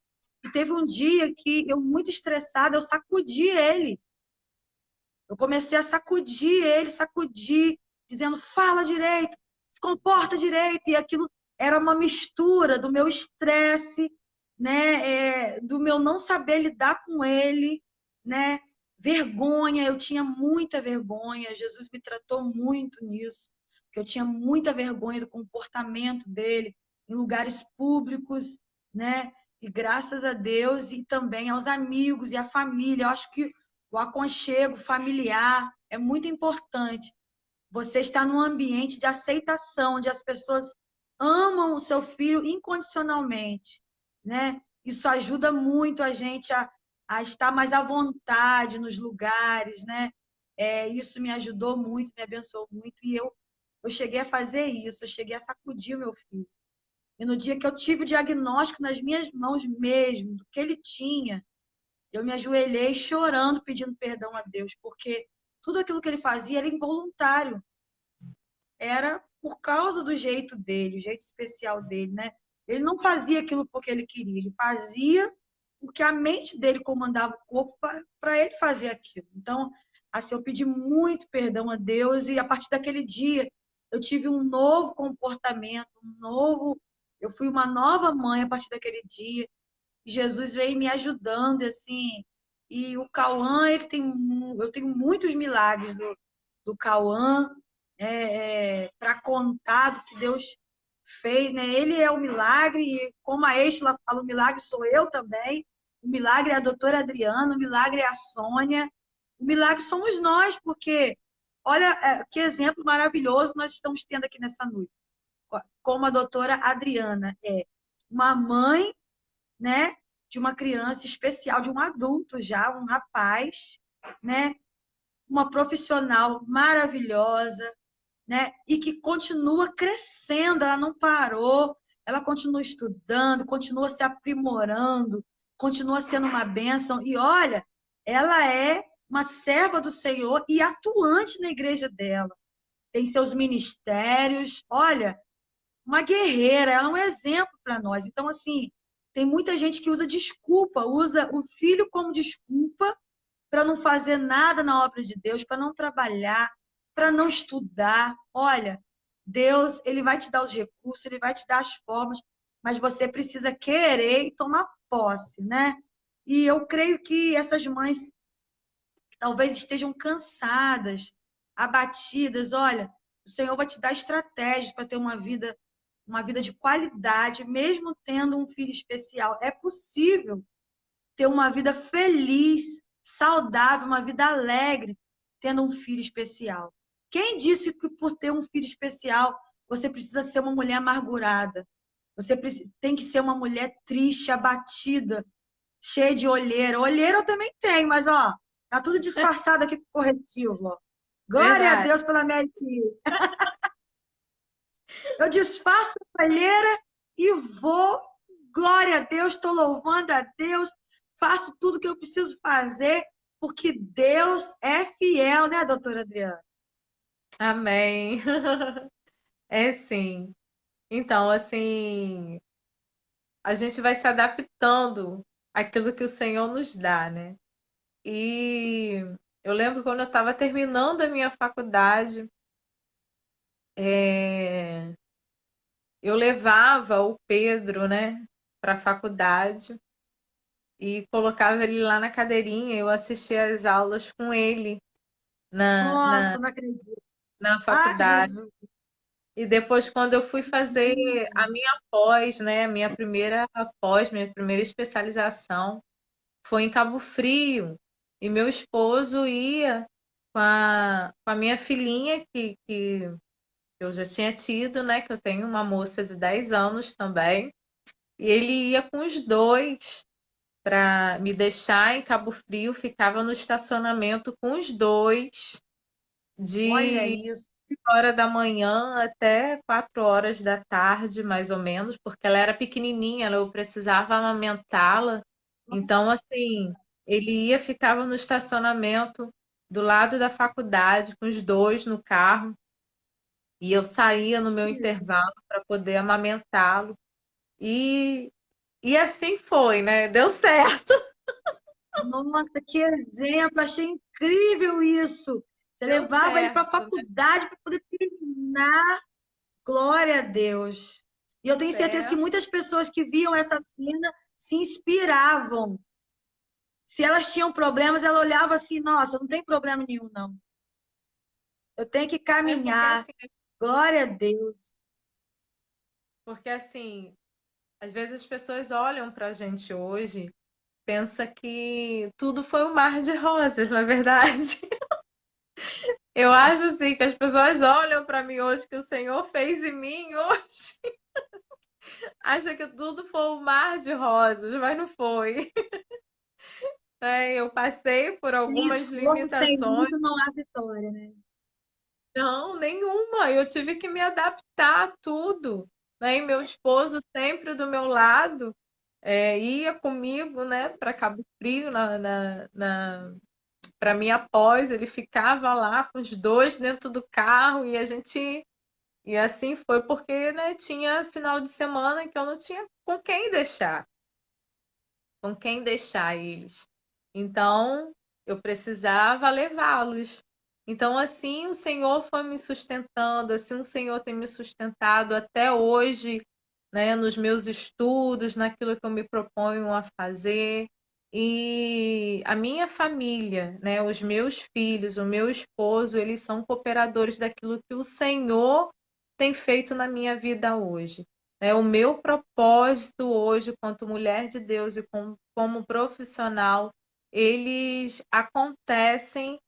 E teve um dia que eu, muito estressada, eu sacudi ele. Eu comecei a sacudir ele, sacudir, dizendo, fala direito, se comporta direito. E aquilo era uma mistura do meu estresse, né? Do meu não saber lidar com ele, né? Vergonha, eu tinha muita vergonha. Jesus me tratou muito nisso, porque eu tinha muita vergonha do comportamento dele em lugares públicos, né? E graças a Deus e também aos amigos e à família, eu acho que o aconchego familiar é muito importante. Você está num ambiente de aceitação, onde as pessoas amam o seu filho incondicionalmente, né? Isso ajuda muito a gente a estar mais à vontade nos lugares, né? Isso me ajudou muito, me abençoou muito, e eu cheguei a fazer isso, eu cheguei a sacudir o meu filho. E no dia que eu tive o diagnóstico nas minhas mãos mesmo, do que ele tinha, eu me ajoelhei chorando, pedindo perdão a Deus, porque tudo aquilo que ele fazia era involuntário. Era por causa do jeito dele, o jeito especial dele, né? Ele não fazia aquilo porque ele queria, ele fazia porque a mente dele comandava o corpo para ele fazer aquilo. Então, assim, eu pedi muito perdão a Deus e a partir daquele dia eu tive um novo comportamento, eu fui uma nova mãe a partir daquele dia. Jesus veio me ajudando, assim. E o Cauã, eu tenho muitos milagres do Cauã para contar do que Deus fez, né? Ele é o milagre, e como a Estela fala, o milagre sou eu também. O milagre é a doutora Adriana, o milagre é a Sônia, o milagre somos nós, porque olha que exemplo maravilhoso nós estamos tendo aqui nessa noite. Como a doutora Adriana é uma mãe, né, de uma criança especial, de um adulto já, um rapaz, né, uma profissional maravilhosa, né, e que continua crescendo, ela não parou, ela continua estudando, continua se aprimorando, continua sendo uma bênção. E olha, ela é uma serva do Senhor e atuante na igreja dela. Tem seus ministérios, olha, uma guerreira, ela é um exemplo para nós. Então, assim, tem muita gente que usa desculpa, usa o filho como desculpa para não fazer nada na obra de Deus, para não trabalhar, para não estudar. Olha, Deus, ele vai te dar os recursos, ele vai te dar as formas, mas você precisa querer e tomar posse, né? E eu creio que essas mães talvez estejam cansadas, abatidas. Olha, o Senhor vai te dar estratégias para ter uma vida de qualidade, mesmo tendo um filho especial. É possível ter uma vida feliz, saudável, uma vida alegre, tendo um filho especial. Quem disse que por ter um filho especial você precisa ser uma mulher amargurada? Você tem que ser uma mulher triste, abatida, cheia de olheira. Olheira eu também tenho, mas ó, tá tudo disfarçado aqui com corretivo, ó. Glória a Verdade. Deus pela minha filha. Eu disfarço a olheira e vou. Glória a Deus, estou louvando a Deus, faço tudo que eu preciso fazer, porque Deus é fiel, né, doutora Adriana? Amém. É sim. Então, assim, a gente vai se adaptando àquilo que o Senhor nos dá, né? E eu lembro quando eu estava terminando a minha faculdade, é, eu levava o Pedro, né, para a faculdade e colocava ele lá na cadeirinha, eu assistia às aulas com ele na, na, Nossa, não acredito. na Ah, faculdade. Jesus. E depois, quando eu fui fazer a minha pós, né, minha primeira pós, minha primeira especialização, foi em Cabo Frio. E meu esposo ia com a minha filhinha, que eu já tinha tido, né, que eu tenho uma moça de 10 anos também. E ele ia com os dois para me deixar em Cabo Frio, ficava no estacionamento com os dois, Olha de isso. hora da manhã até 4 horas da tarde, mais ou menos, porque ela era pequenininha, eu precisava amamentá-la. Então, assim, ele ia, ficava no estacionamento do lado da faculdade, com os dois no carro, e eu saía no meu intervalo para poder amamentá-lo. E, e assim foi, né? Deu certo. Nossa, que exemplo! Achei incrível isso. Você Deu levava ele para a certo, né? faculdade para poder terminar. Glória a Deus. E eu tenho certeza que Certo. muitas pessoas que viam essa cena se inspiravam. Se elas tinham problemas, ela olhava assim: nossa, não tem problema nenhum, não. Eu tenho que É caminhar. Glória a Deus. porque assim, às vezes as pessoas olham para a gente hoje, pensa que tudo foi um mar de rosas, na verdade. Eu acho assim que as pessoas olham para mim hoje que o Senhor fez em mim hoje, acha que tudo foi um mar de rosas, mas não foi. É, eu passei por Sem algumas esforço, sem limitações. luta, não há vitória, né? Não, nenhuma. Eu tive que me adaptar a tudo, né? E meu esposo sempre do meu lado, ia comigo, né, para Cabo Frio, para minha pós, ele ficava lá com os dois dentro do carro e a gente. E assim foi porque, né, tinha final de semana que eu não tinha com quem deixar eles. Então, eu precisava levá-los. Então, assim, o Senhor foi me sustentando, assim, o Senhor tem me sustentado até hoje, né, nos meus estudos, naquilo que eu me proponho a fazer. E a minha família, né, os meus filhos, o meu esposo, eles são cooperadores daquilo que o Senhor tem feito na minha vida hoje. O meu propósito hoje, quanto mulher de Deus e como profissional, eles acontecem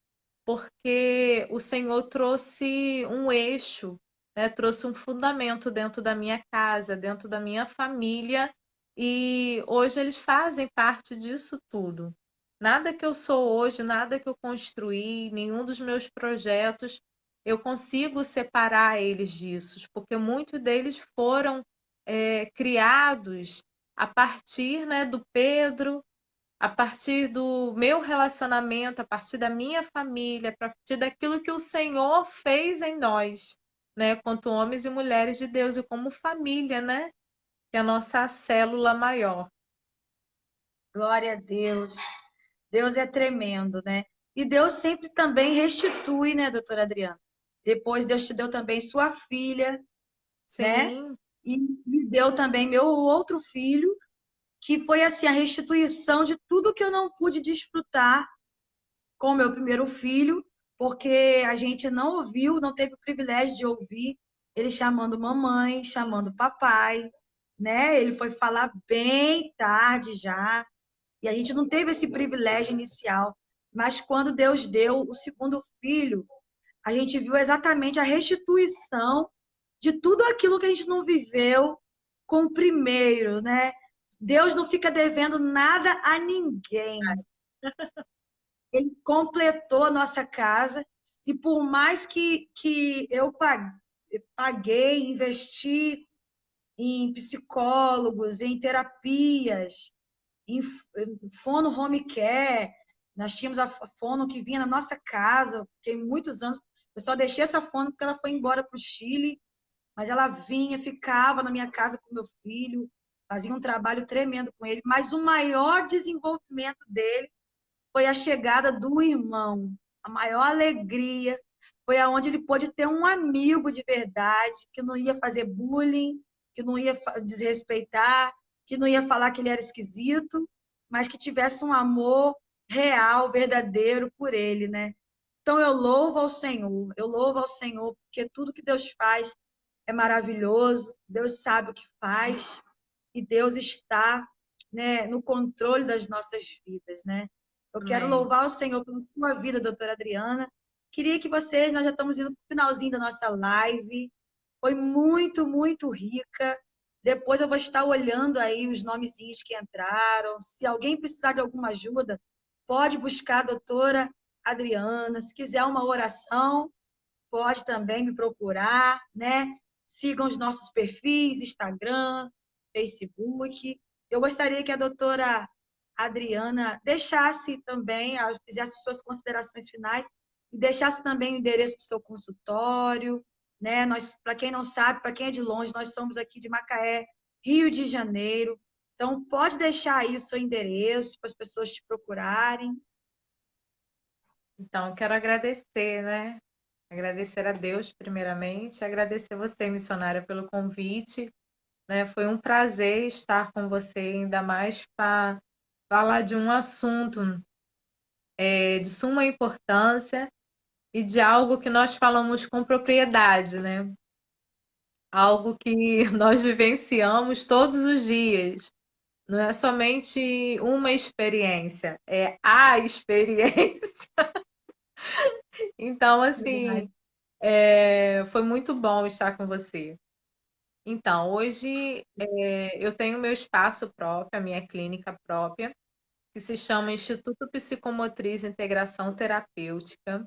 porque o Senhor trouxe um eixo, né? Trouxe um fundamento dentro da minha casa, dentro da minha família, e hoje eles fazem parte disso tudo. Nada que eu sou hoje, nada que eu construí, nenhum dos meus projetos, eu consigo separar eles disso, porque muitos deles foram criados a partir, né, do Pedro, a partir do meu relacionamento, a partir da minha família, a partir daquilo que o Senhor fez em nós, né, quanto homens e mulheres de Deus e como família, né, que é a nossa célula maior. Glória a Deus. Deus é tremendo, né? E Deus sempre também restitui, né, doutora Adriana? Depois Deus te deu também sua filha, né? Sim, E me deu também meu outro filho, que foi assim a restituição de tudo que eu não pude desfrutar com o meu primeiro filho, porque a gente não ouviu, não teve o privilégio de ouvir ele chamando mamãe, chamando papai, né? Ele foi falar bem tarde já, e a gente não teve esse privilégio inicial. Mas quando Deus deu o segundo filho, a gente viu exatamente a restituição de tudo aquilo que a gente não viveu com o primeiro, né? Deus não fica devendo nada a ninguém. Ele completou a nossa casa e por mais que eu paguei, investi em psicólogos, em terapias, em fono home care, nós tínhamos a fono que vinha na nossa casa, eu fiquei muitos anos, eu só deixei essa fono porque ela foi embora para o Chile, mas ela vinha, ficava na minha casa com meu filho, fazia um trabalho tremendo com ele, mas o maior desenvolvimento dele foi a chegada do irmão. A maior alegria foi aonde ele pôde ter um amigo de verdade, que não ia fazer bullying, que não ia desrespeitar, que não ia falar que ele era esquisito, mas que tivesse um amor real, verdadeiro por ele, né? Então eu louvo ao Senhor, porque tudo que Deus faz é maravilhoso, Deus sabe o que faz e Deus está, né, no controle das nossas vidas, né? Eu quero amém. louvar o Senhor pela sua vida, doutora Adriana. Queria que vocês, nós já estamos indo para o finalzinho da nossa live. Foi muito, muito rica. Depois eu vou estar olhando aí os nomezinhos que entraram. Se alguém precisar de alguma ajuda, pode buscar a doutora Adriana. Se quiser uma oração, pode também me procurar, né? Sigam os nossos perfis, Instagram, Facebook. Eu gostaria que a doutora Adriana deixasse também, fizesse suas considerações finais e deixasse também o endereço do seu consultório, né? Nós, para quem não sabe, para quem é de longe, nós somos aqui de Macaé, Rio de Janeiro. Então, pode deixar aí o seu endereço para as pessoas te procurarem. Então, eu quero agradecer, né? Agradecer a Deus, primeiramente, agradecer você, missionária, pelo convite, né? Foi um prazer estar com você, ainda mais para falar de um assunto de suma importância e de algo que nós falamos com propriedade, né? Algo que nós vivenciamos todos os dias. Não é somente uma experiência, é a experiência. Então, assim, Verdade. foi muito bom estar com você. Então, hoje eu tenho meu espaço próprio, a minha clínica própria, que se chama Instituto Psicomotriz Integração Terapêutica,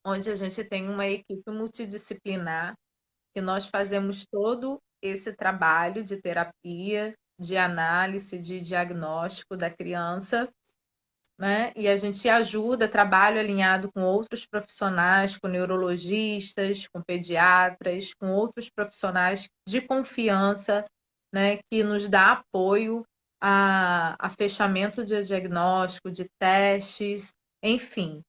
onde a gente tem uma equipe multidisciplinar, que nós fazemos todo esse trabalho de terapia, de análise, de diagnóstico da criança, né? E a gente ajuda, trabalho alinhado com outros profissionais, com neurologistas, com pediatras, com outros profissionais de confiança, né? Que nos dá apoio a fechamento de diagnóstico, de testes, enfim.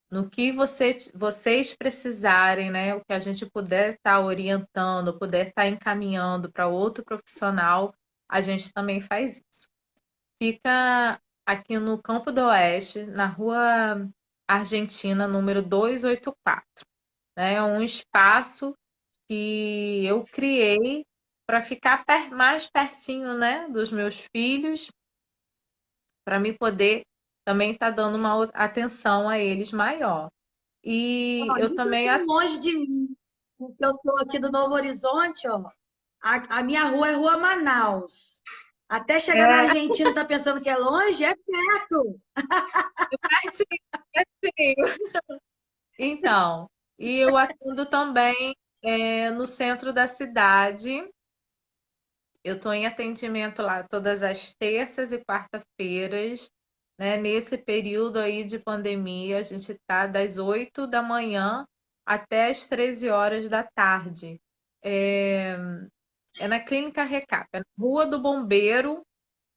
No que vocês precisarem, né? O que a gente puder estar orientando, puder estar encaminhando para outro profissional, a gente também faz isso. Fica aqui no Campo do Oeste, na Rua Argentina, número 284. Né? É um espaço que eu criei para ficar mais pertinho, né, dos meus filhos, para me poder também estar dando uma atenção a eles maior. E Ó, eu nem também tão longe de mim, porque eu sou aqui do Novo Horizonte, ó. A minha rua é Rua Manaus. Até chegar na é Argentina, tá pensando que é longe? É perto. pertinho, pertinho. Então, e eu atendo também no centro da cidade. Eu estou em atendimento lá todas as terças e quarta-feiras, né? Nesse período aí de pandemia, a gente está das 8 da manhã até as 13 horas da tarde. É, é na Clínica Recap, é na Rua do Bombeiro,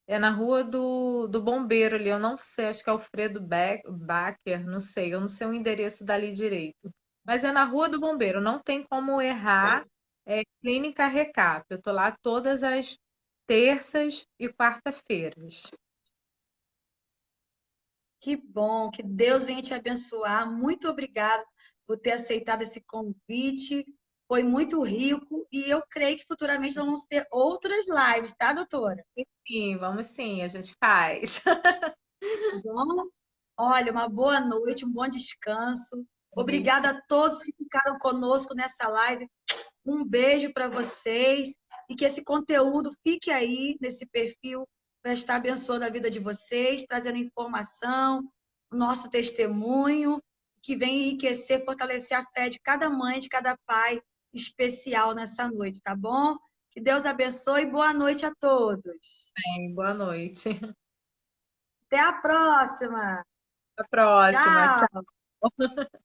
É na rua do bombeiro ali, eu não sei, acho que é Alfredo Baker, não sei, eu não sei o endereço dali direito. Mas é na rua do bombeiro, não tem como errar. É Clínica Recap. Eu tô lá todas as terças e quarta-feiras. Que bom, que Deus venha te abençoar. Muito obrigada por ter aceitado esse convite. Foi muito rico e eu creio que futuramente nós vamos ter outras lives, tá, doutora? Sim, vamos sim, a gente faz. Tá bom? Olha, uma boa noite, um bom descanso. Noite. Obrigada a todos que ficaram conosco nessa live. Um beijo para vocês e que esse conteúdo fique aí nesse perfil para estar abençoando a vida de vocês, trazendo informação, o nosso testemunho, que vem enriquecer, fortalecer a fé de cada mãe, de cada pai especial nessa noite, tá bom? Que Deus abençoe e boa noite a todos. Boa noite. Até a próxima. Até a próxima. Tchau. Tchau.